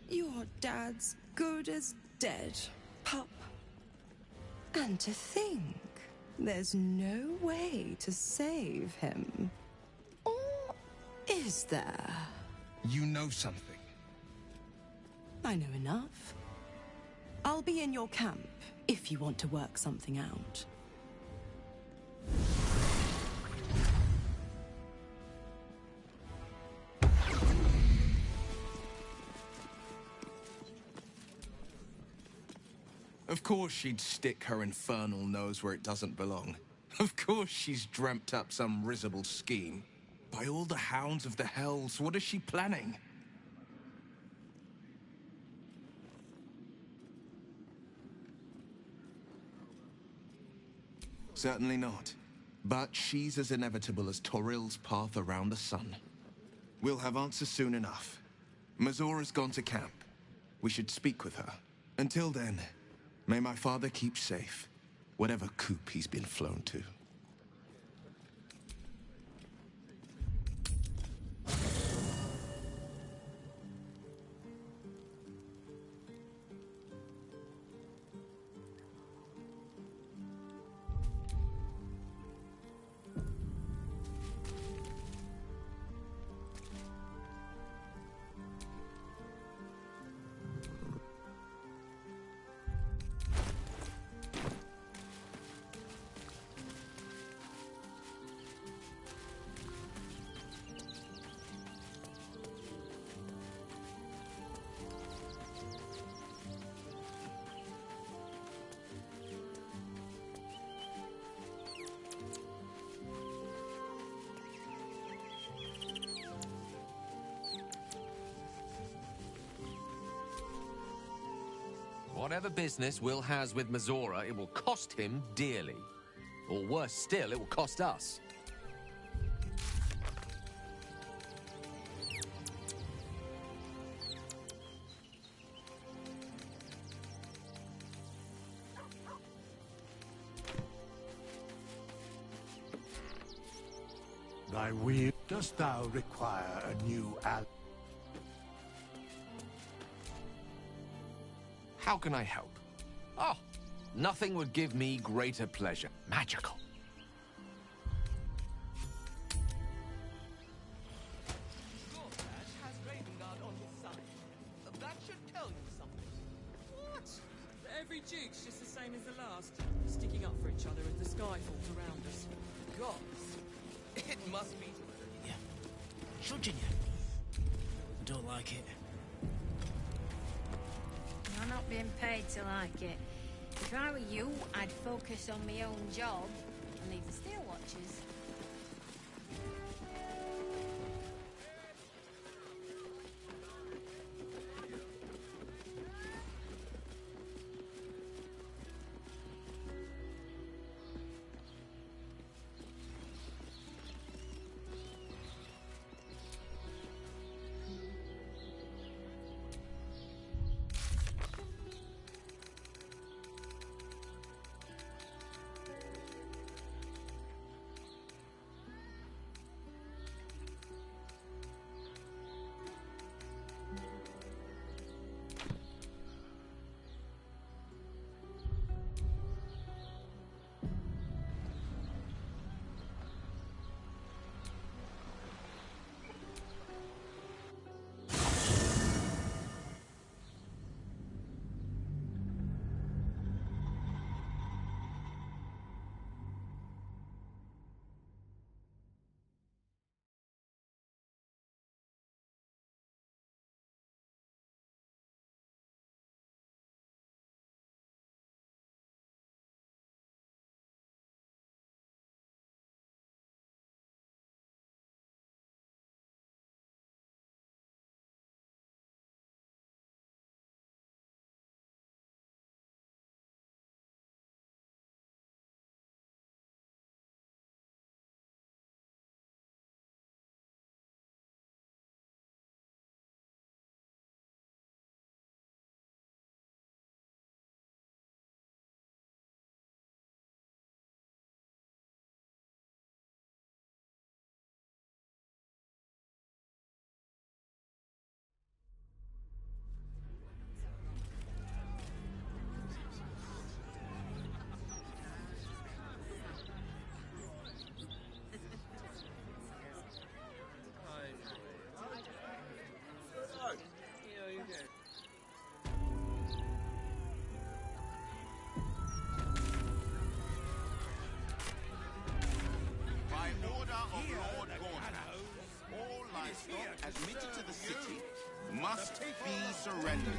Your dad's good as dead, pup. And to think, there's no way to save him. Or is there? You know something. I know enough. I'll be in your camp if you want to work something out. Of course she'd stick her infernal nose where it doesn't belong. Of course she's dreamt up some risible scheme. By all the hounds of the hells, what is she planning? Certainly not. But she's as inevitable as Toril's path around the sun. We'll have answers soon enough. Mazora's gone to camp. We should speak with her. Until then, may my father keep safe, whatever coop he's been flown to. Whatever business Will has with Mizora, it will cost him dearly. Or worse still, it will cost us. Thy will. Dost thou require a new ally? How can I help? Oh, nothing would give me greater pleasure. Magical. Gortash has Ravengard on his side. That should tell you something. What? Every Duke's just the same as the last. Sticking up for each other as the sky falls around us. Gods. It must be... Yeah. Shouldn't you? I don't like it. You're not being paid to like it. If I were you, I'd focus on my own job and leave the Steel Watchers. livestock admitted to the city must be surrendered.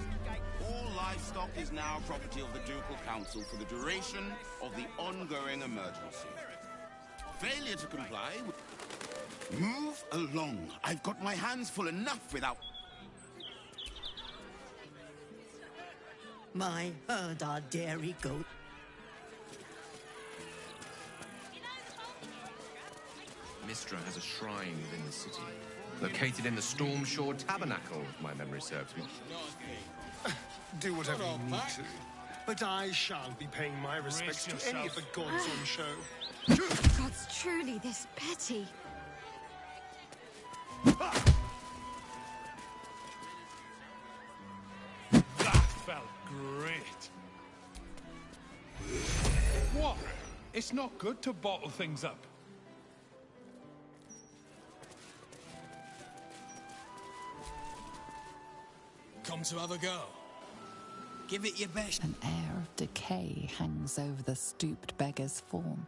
All livestock is now property of the Ducal Council for the duration of the ongoing emergency. Failure to comply... Move along. I've got my hands full enough without... My herd are dairy goat. Mistra has a shrine within the city, located in the Stormshore Tabernacle, if my memory serves me. Do whatever you need to. But I shan't be paying my respects to any of the gods on show. Gods truly this petty. That felt great. What? It's not good to bottle things up. Come to have a go. Give it your best. An air of decay hangs over the stooped beggar's form.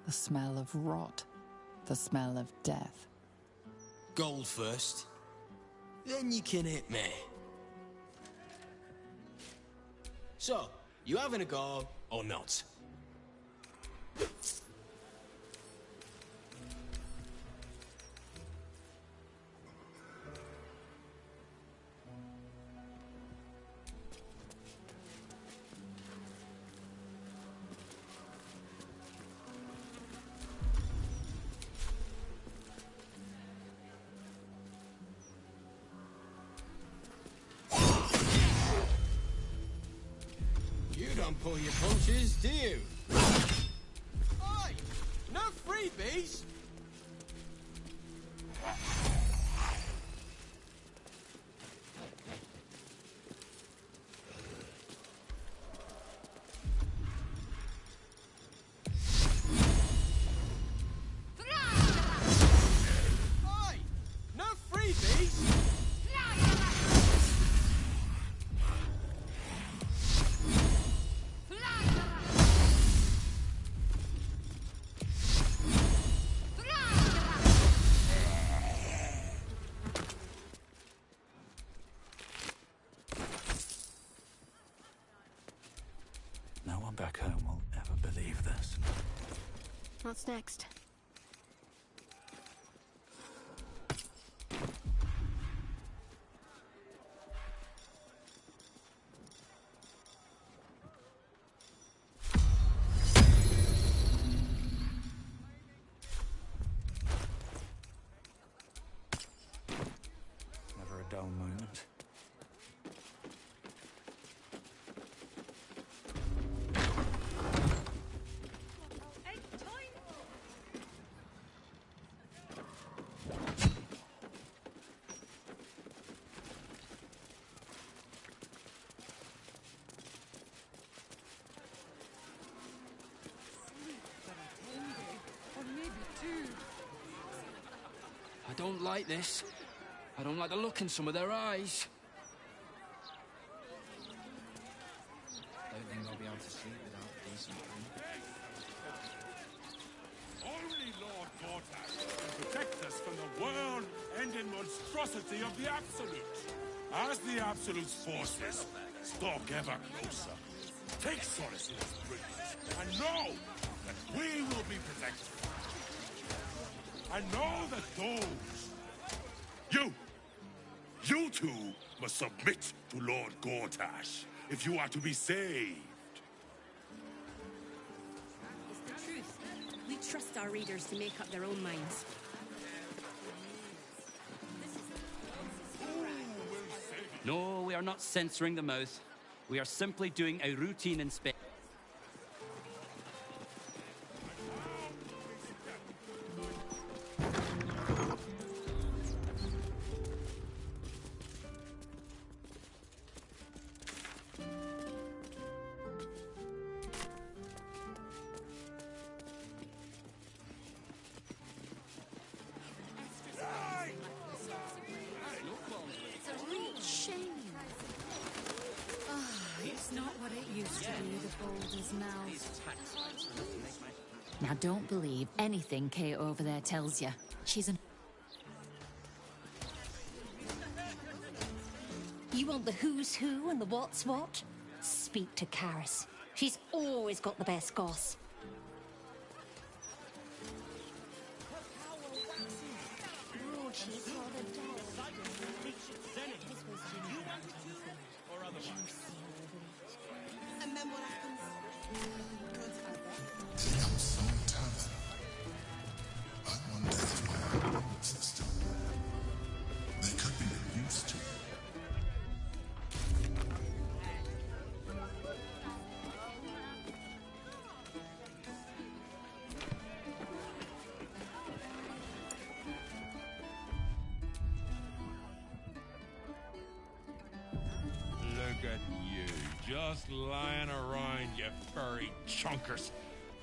The smell of rot, the smell of death. Gold first, then you can hit me. So, you having a go or not? You don't pull your punches, do you? Oi! No freebies! Oi! No freebies! No one back home will ever believe this. What's next? Never a dull moment. I don't like this. I don't like the look in some of their eyes. Don't think I'll be able to sleep without decent food. Only Lord Gortash can protect us from the world-ending monstrosity of the Absolute. As the Absolute's forces stalk ever closer, take solace in its brilliance and know that we will be protected. I know that you two must submit to Lord Gortash if you are to be saved. It's the truth. We trust our readers to make up their own minds. No, we are not censoring the mouth. We are simply doing a routine inspection. It's a real shame. It's not what it used to be, the Baldur's mouth. Now don't believe anything Kate over there tells you. She's an... You want the who's who and the what's what? Speak to Karis. She's always got the best goss. And then what happens? The Upside Tavern. I wonder if my opponents are still there. They could be of use to me. Look at you, just lying around, you furry chunkers.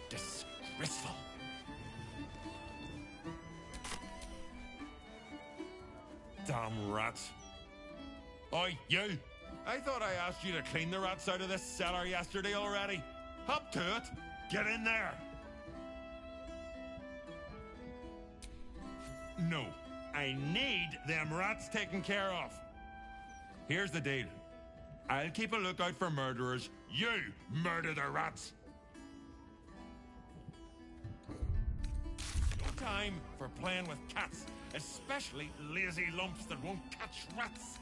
Disgraceful. Damn rats. Oi, you! I thought I asked you to clean the rats out of this cellar yesterday already. Up to it! Get in there! No, I need them rats taken care of. Here's the deal. I'll keep a lookout for murderers. You murder the rats. No time for playing with cats, especially lazy lumps that won't catch rats.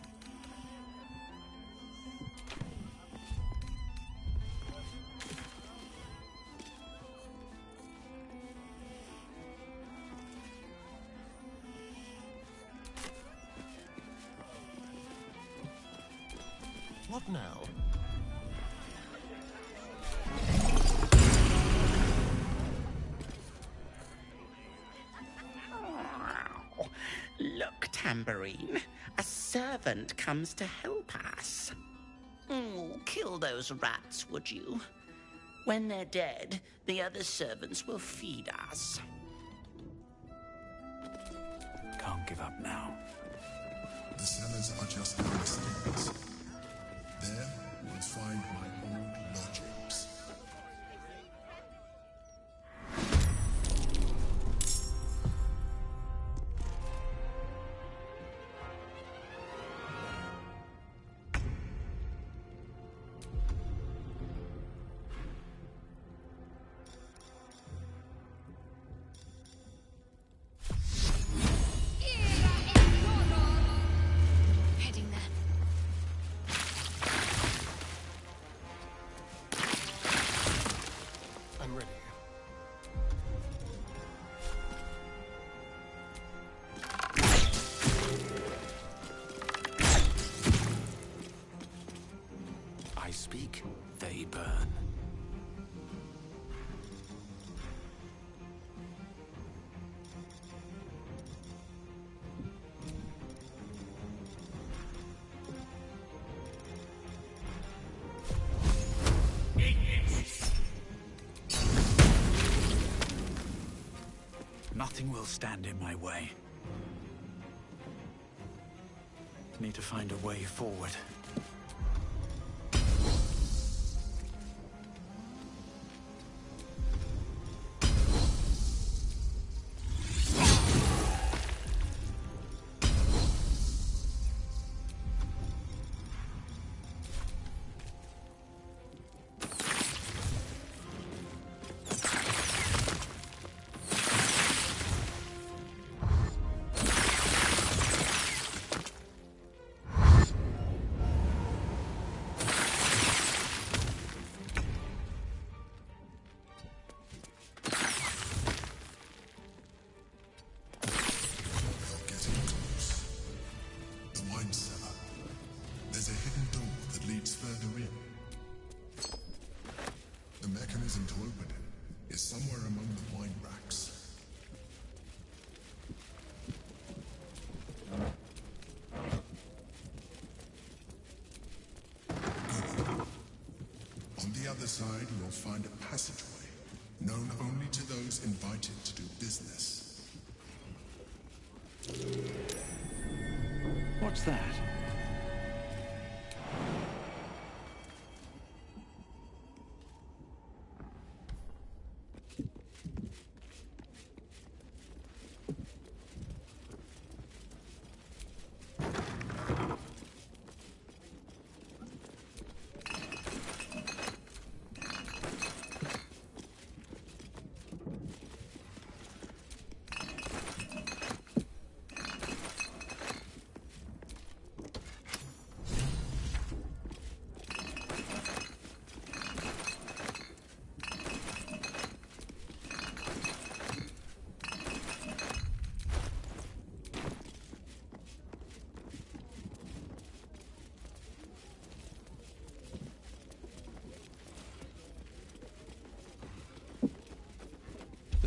What now? Look, Tambourine. A servant comes to help us. Kill those rats, would you? When they're dead, the other servants will feed us. Can't give up now. The cellars are just downstairs. There, you'll find my old lodgings. Heading there. I'm ready. I speak, they burn. Nothing will stand in my way. Need to find a way forward. mechanism to open it is somewhere among the wine racks. On the other side, you'll find a passageway, known only to those invited to do business. What's that?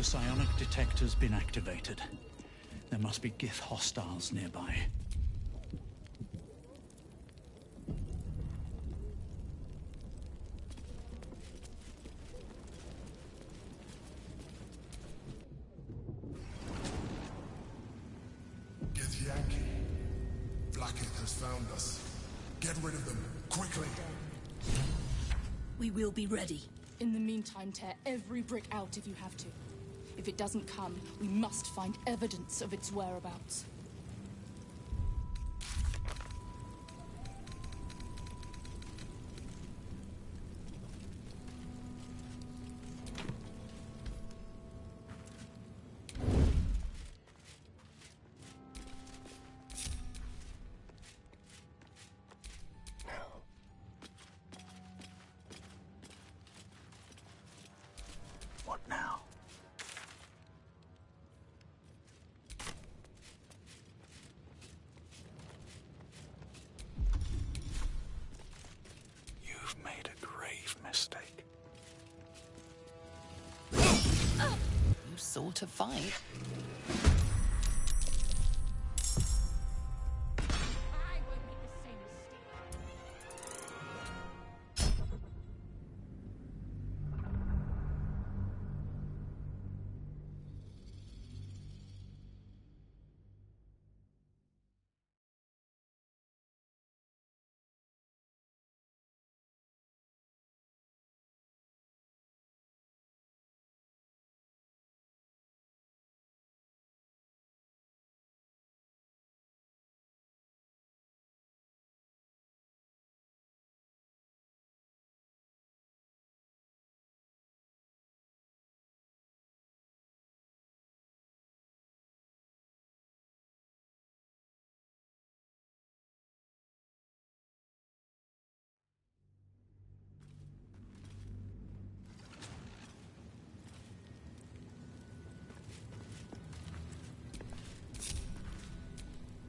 psionic detector's been activated. There must be Gith hostiles nearby. Get Yankee. Blackith has found us. Get rid of them, quickly. We will be ready. In the meantime, tear every brick out if you have to. If it doesn't come, we must find evidence of its whereabouts. What now? You've made a grave mistake. You sought a fight.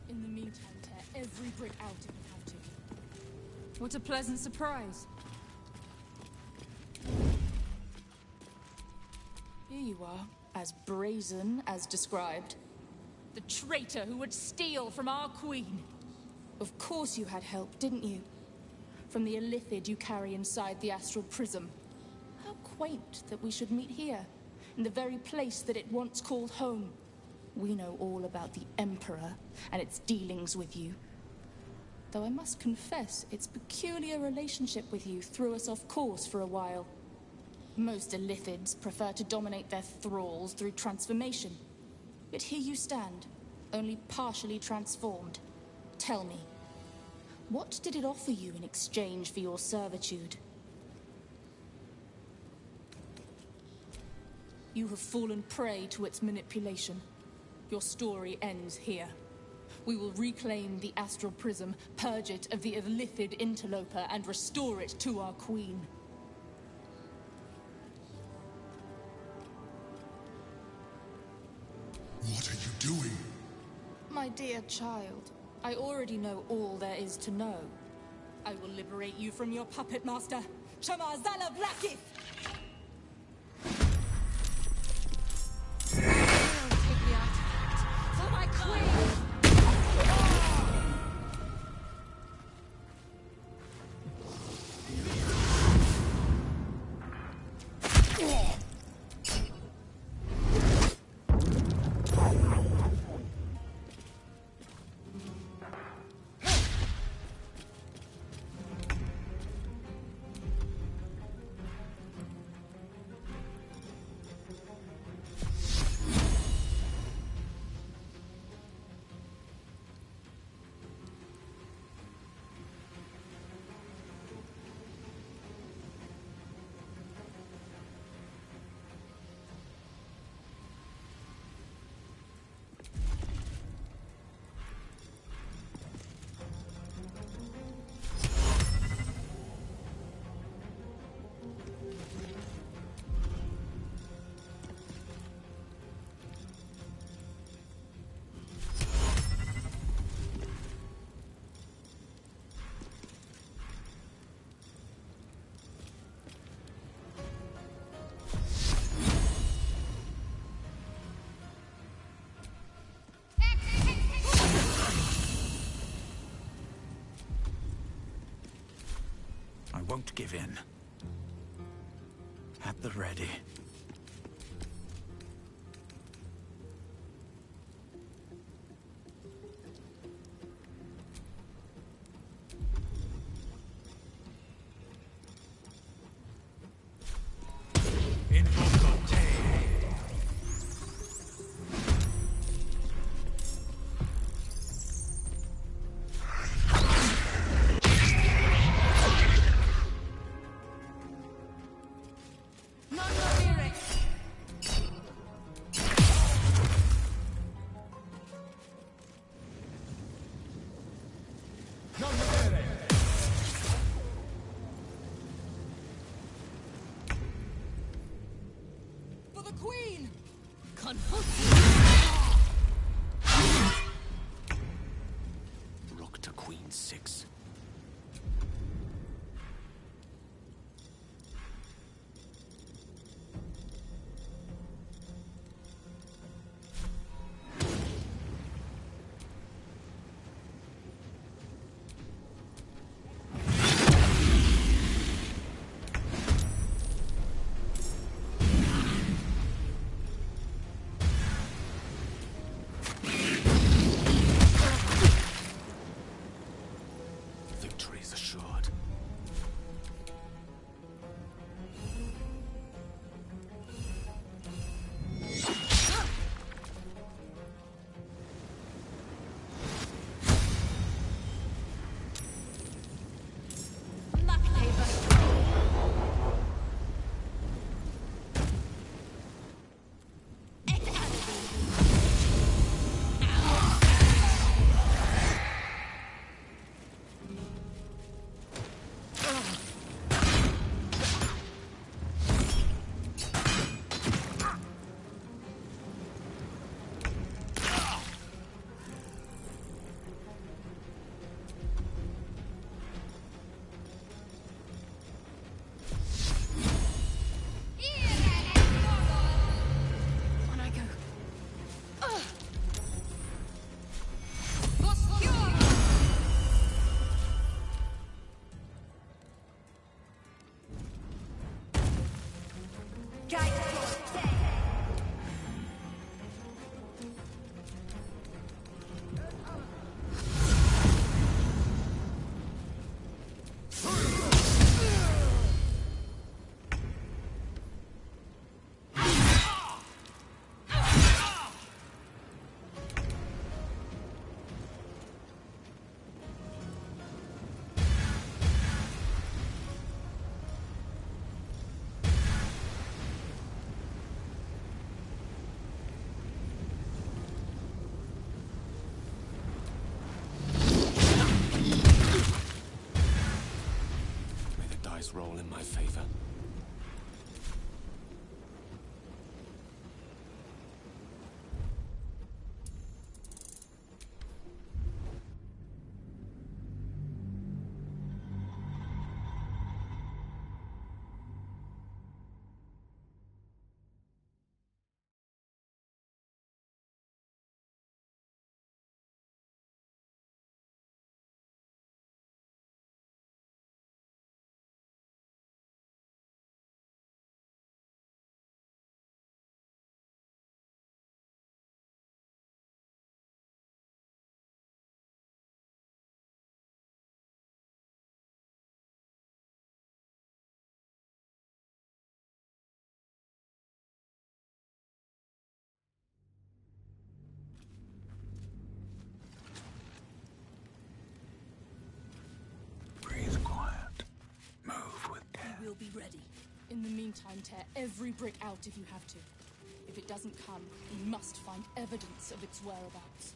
In the meantime, tear every brick out if you have to. What a pleasant surprise. Here you are, as brazen as described. The traitor who would steal from our queen. Of course you had help, didn't you? From the illithid you carry inside the astral prism. How quaint that we should meet here, in the very place that it once called home. We know all about the Emperor and its dealings with you. Though I must confess, its peculiar relationship with you threw us off course for a while. Most illithids prefer to dominate their thralls through transformation. Yet here you stand, only partially transformed. Tell me, what did it offer you in exchange for your servitude? You have fallen prey to its manipulation. Your story ends here. We will reclaim the astral prism, purge it of the illithid interloper, and restore it to our queen. What are you doing? My dear child, I already know all there is to know. I will liberate you from your puppet master, Shamazala Blackith! For my queen! won't give in. At the ready. For the Queen! Rook to Queen 6. Victory is assured. On I go. May the dice roll in my favor. We'll be ready. In the meantime, tear every brick out if you have to. If it doesn't come, we must find evidence of its whereabouts.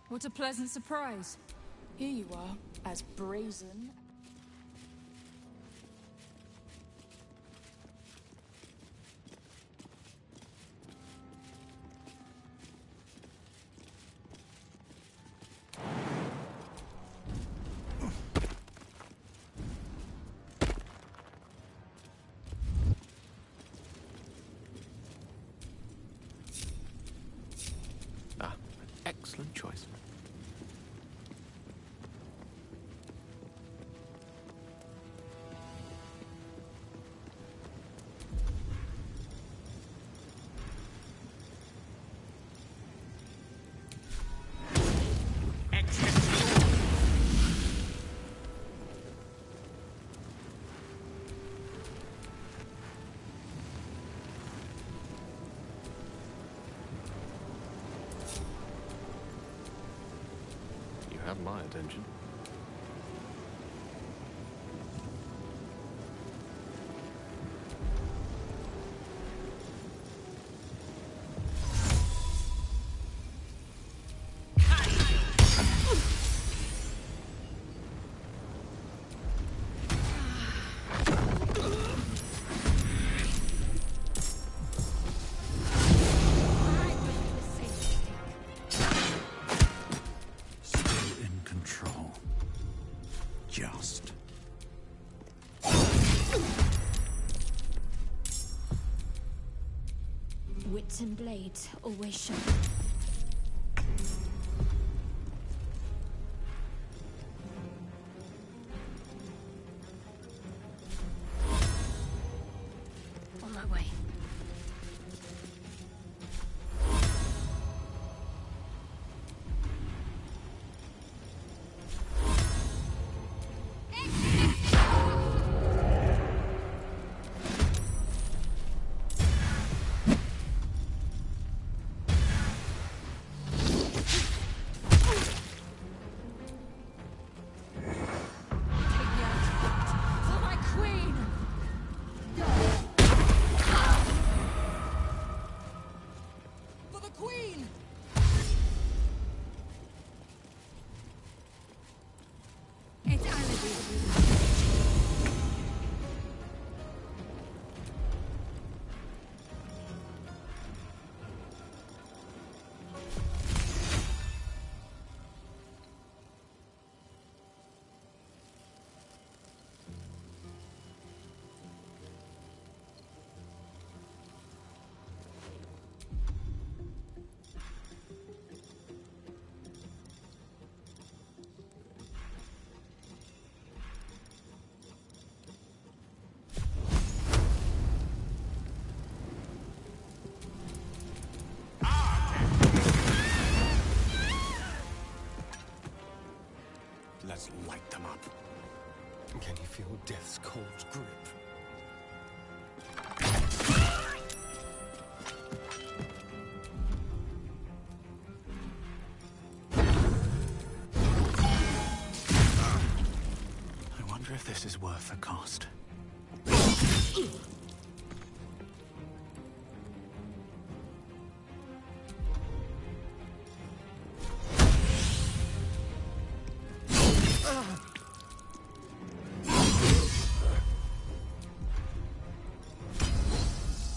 What a pleasant surprise. Here you are, as brazen. Excellent choice. have my attention. Wits and blades always sharp. On my way. Let's light them up. Can you feel death's cold grip? I wonder if this is worth the cost.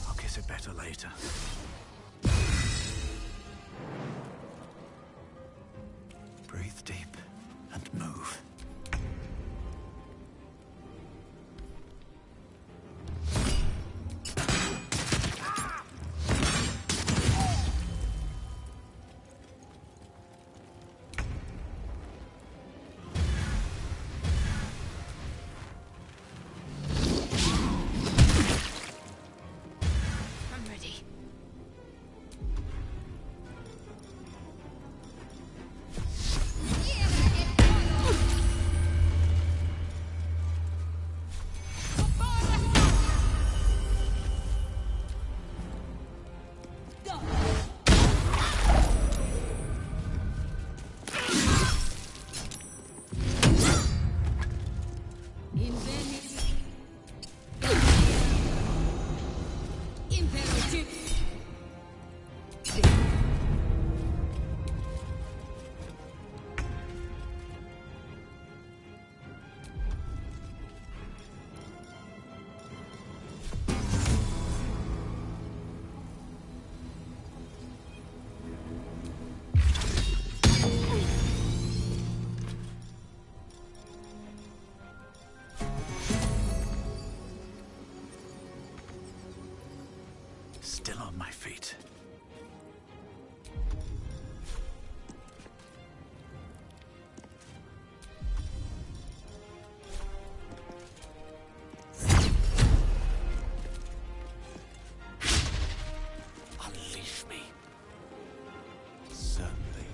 I'll kiss it better later. Breathe deep and move. I'm ready. Still on my feet. Unleash me. Certainly.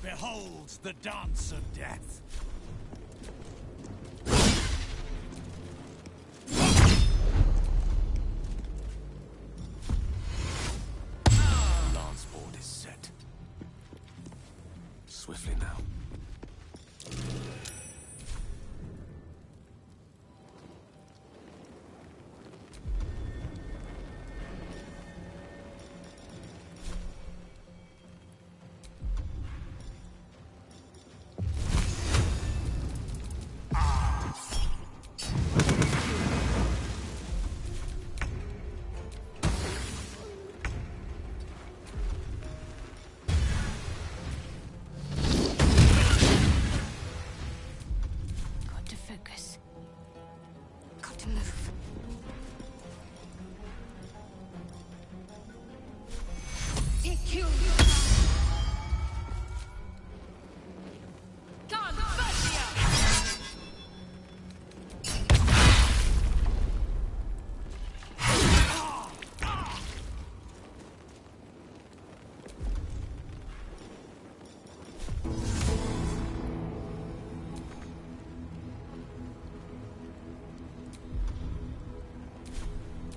Behold the dance of death. Lance board is set. Swiftly now.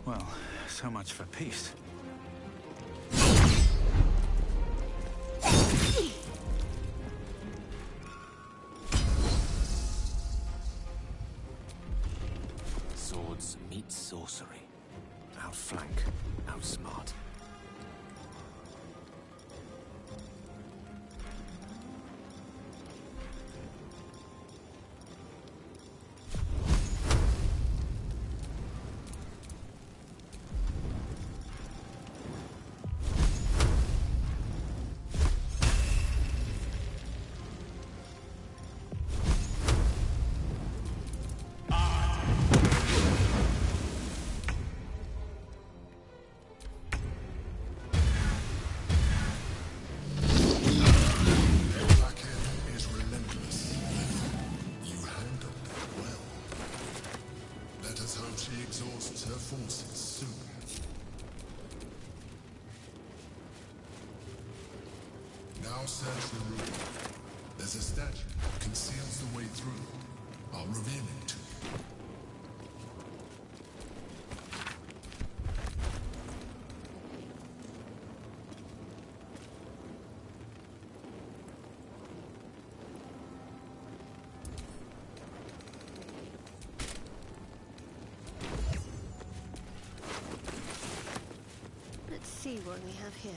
Well, so much for peace. Swords meet sorcery. Outflank, outsmart. Exhausts her forces soon. Now search the room. There's a statue that conceals the way through. I'll reveal it to you. Let's see what we have here.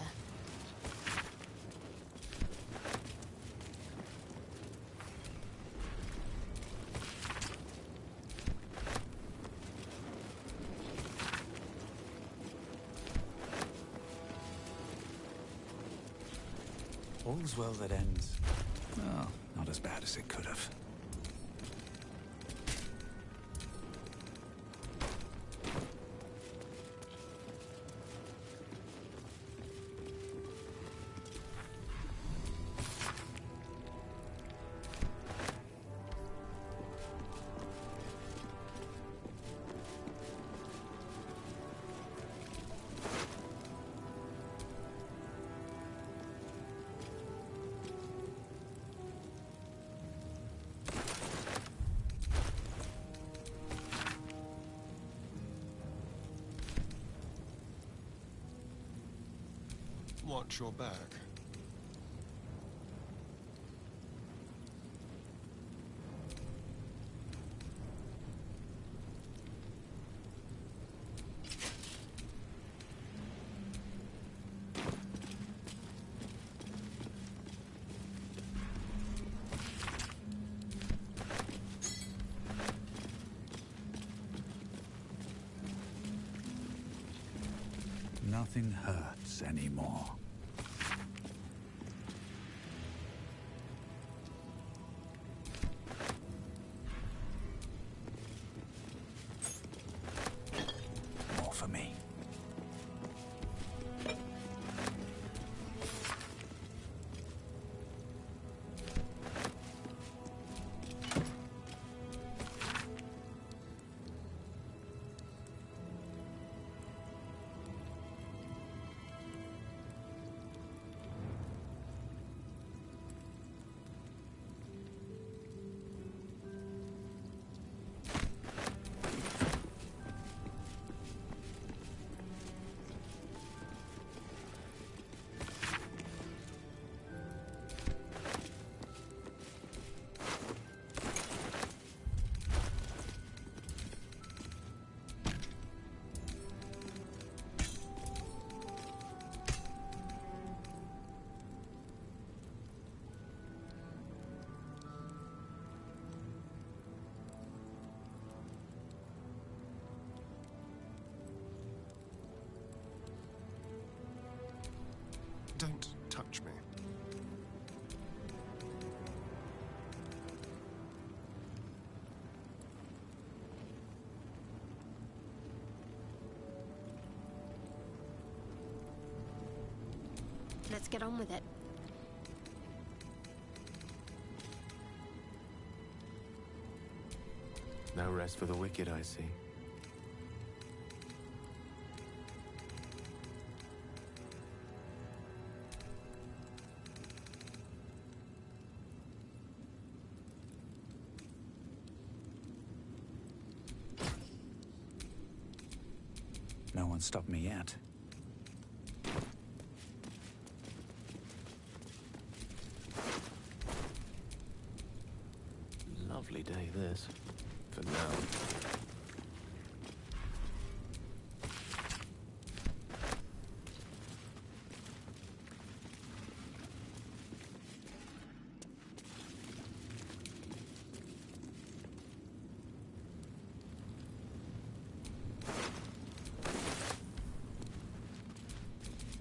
All's well that ends. Well, not as bad as it could have. Watch your back. Nothing hurts anymore. More for me. Don't touch me. Let's get on with it. No rest for the wicked, I see. No one stopped me yet. Lovely day, this. For now.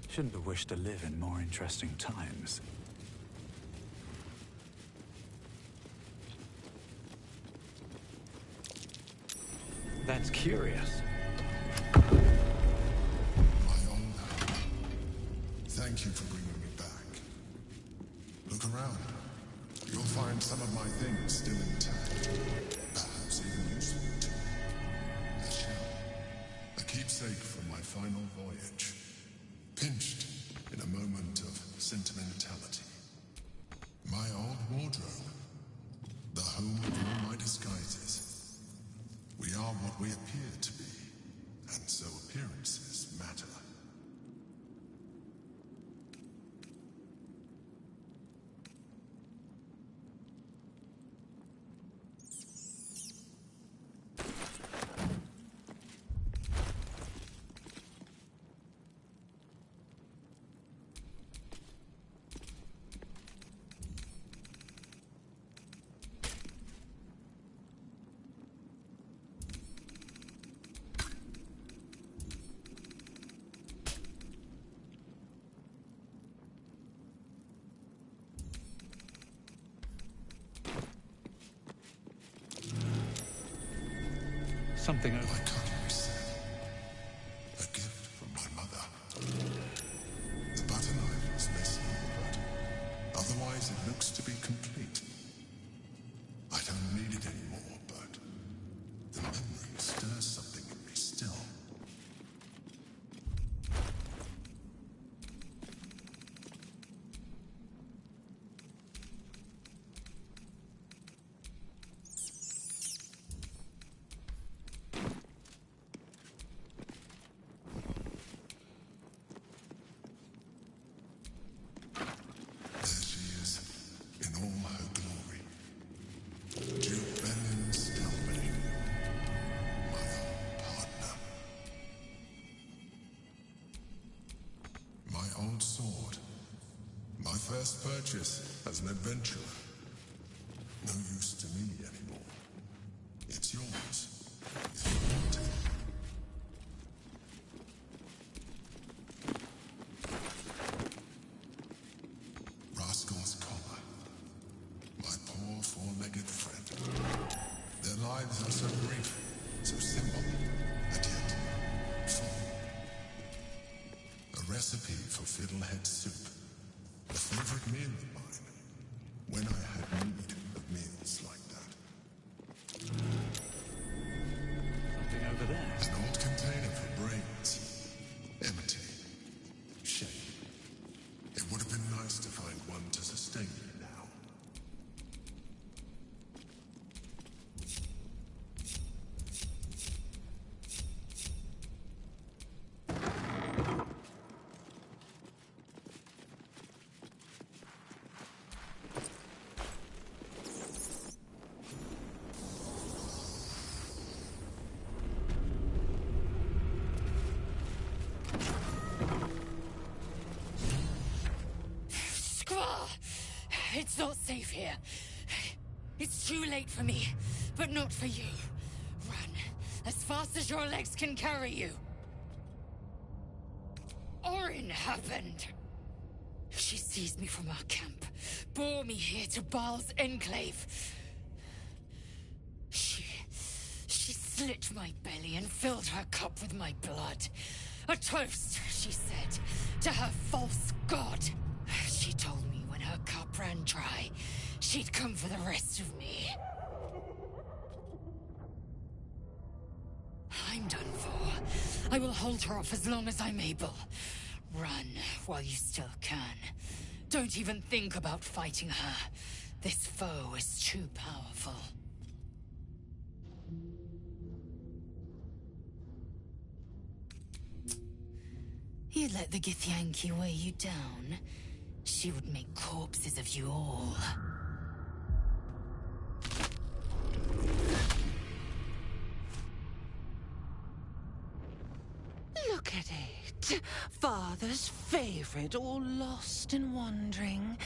Shouldn't have wished to live in more interesting times. That's curious. My honor. Thank you for bringing me back. Look around. You'll find some of my things still intact. Perhaps even useful to you. A shell. A keepsake from my final voyage. Pinched in a moment of sentimentality. My old wardrobe. The home of all my disguises. We are what we appear to be, and so appearances matter. Something over. My cutlery set. A gift from my mother. The butter knife was missing, but otherwise it looks to be complete. I don't need it anymore, but the memory stirs something in me still. First purchase as an adventurer. No use to me anymore. It's yours, if you want it. Rascal's collar. My poor four-legged friend. Their lives are so brief, so simple, and yet full. A recipe for fiddlehead soup. A favorite meal of mine, when I had need of meals like that. Something over there. An old container for brains. Empty. Shame. It would have been nice to find one to sustain me now. It's not safe here. It's too late for me, but not for you. Run as fast as your legs can carry you. Orin happened. She seized me from our camp, bore me here to Baal's enclave. She slit my belly and filled her cup with my blood. A toast, she said, to her false god. She told me when her cup ran dry, she'd come for the rest of me. I'm done for. I will hold her off as long as I'm able. Run while you still can. Don't even think about fighting her. This foe is too powerful. You let the Githyanki weigh you down, she would make corpses of you all. Look at it. Father's favorite, all lost and wandering.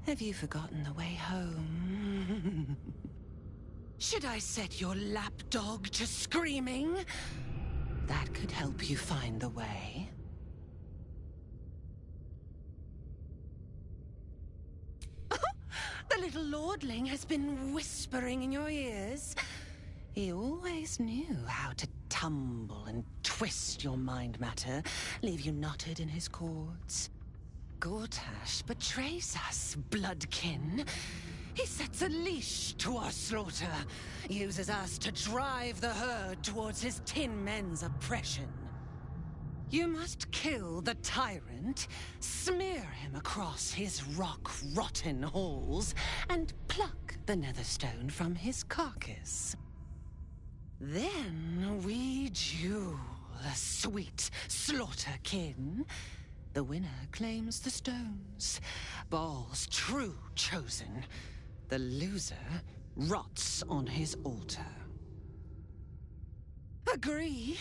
Have you forgotten the way home? Should I set your lapdog to screaming? That could help you find the way. The little lordling has been whispering in your ears. He always knew how to tumble and twist your mind matter, leave you knotted in his cords. Gortash betrays us, bloodkin. He sets a leash to our slaughter, uses us to drive the herd towards his tin men's oppression. You must kill the tyrant, smear him across his rock-rotten halls, and pluck the netherstone from his carcass. Then we duel, sweet slaughterkin. The winner claims the stones, Baal's true chosen. The loser rots on his altar. Agree,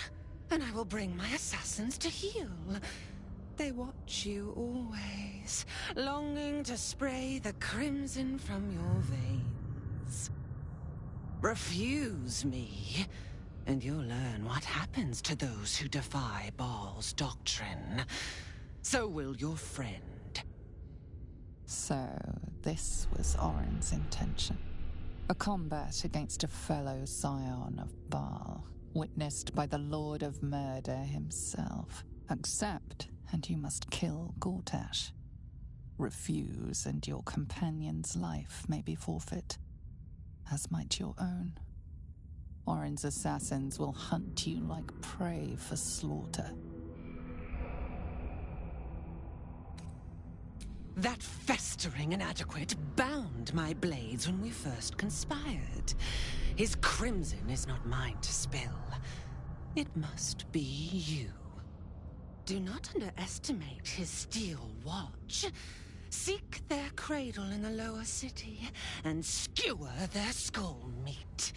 and I will bring my assassins to heal. They watch you always, longing to spray the crimson from your veins. Refuse me, and you'll learn what happens to those who defy Baal's doctrine. So will your friend. So, this was Orin's intention. A combat against a fellow scion of Baal, witnessed by the Lord of Murder himself. Accept, and you must kill Gortash. Refuse, and your companion's life may be forfeit, as might your own. Orin's assassins will hunt you like prey for slaughter. That festering inadequate bound my blades when we first conspired. His crimson is not mine to spill. It must be you. Do not underestimate his steel watch. Seek their cradle in the lower city and skewer their skull meat.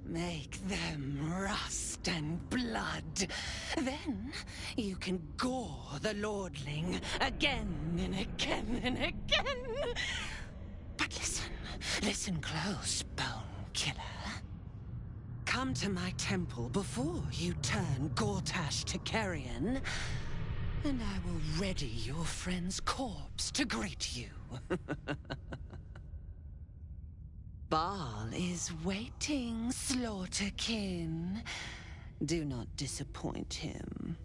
Make them rust and blood. Then you can gore the lordling again and again and again. But listen close, bone killer. Come to my temple before you turn Gortash to carrion, and I will ready your friend's corpse to greet you. Baal is waiting, slaughterkin. Do not disappoint him.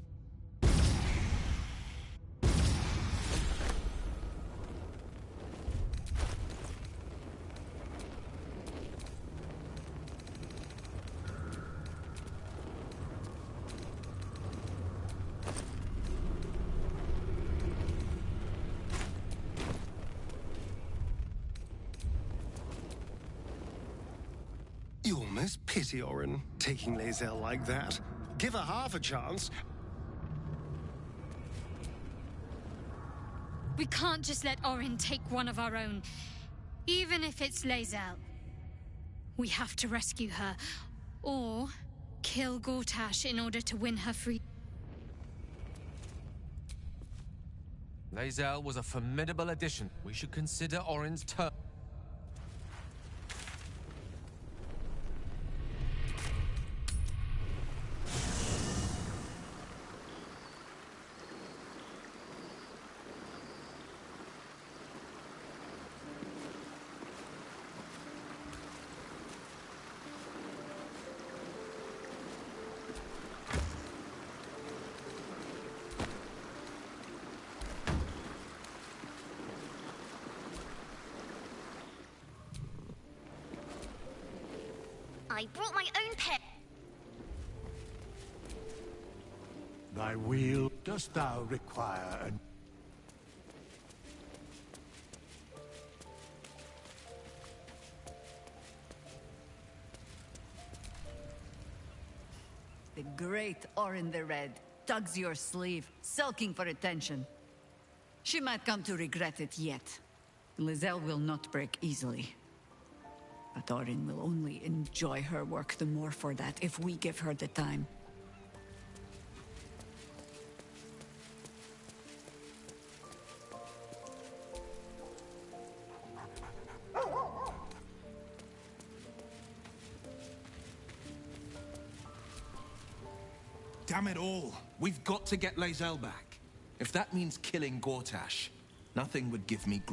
You almost pity Orin, taking Lae'zel like that. Give her half a chance. We can't just let Orin take one of our own, even if it's Lae'zel. We have to rescue her, or kill Gortash in order to win her free. Lae'zel was a formidable addition. We should consider Orin's turn. I brought my own pair. Thy wheel dost thou require an... The great Orin the Red tugs your sleeve, sulking for attention. She might come to regret it yet. Lizelle will not break easily. But Orin will only enjoy her work the more for that if we give her the time. Damn it all. We've got to get Lizelle back. If that means killing Gortash, nothing would give me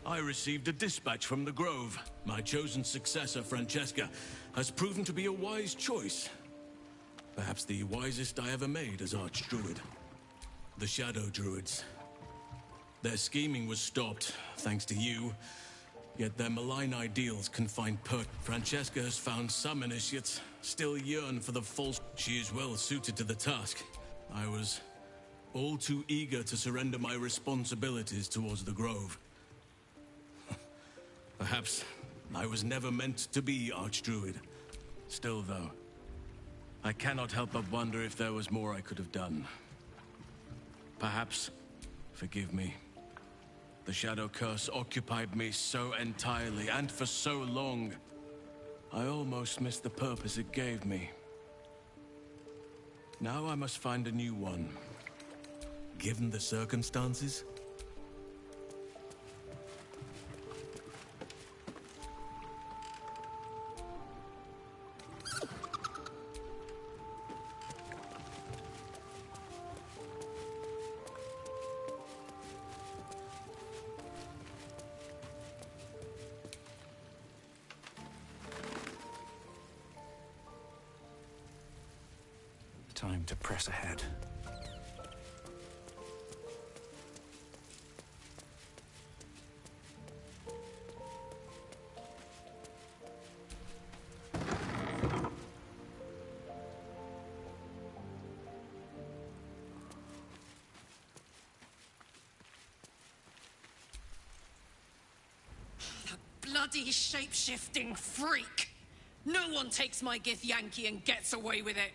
I received a dispatch from the Grove. My chosen successor, Francesca, has proven to be a wise choice. Perhaps the wisest I ever made as Archdruid. The Shadow Druids. Their scheming was stopped, thanks to you. Yet their malign ideals can find Francesca has found some initiates still yearn for the false. She is well suited to the task. I was all too eager to surrender my responsibilities towards the Grove. Perhaps I was never meant to be Archdruid. Still, though, I cannot help but wonder if there was more I could have done. Perhaps, forgive me, the Shadow Curse occupied me so entirely and for so long, I almost missed the purpose it gave me. Now I must find a new one. Given the circumstances? Time to press ahead. Bloody shape-shifting freak! No one takes my Gith Yankee and gets away with it!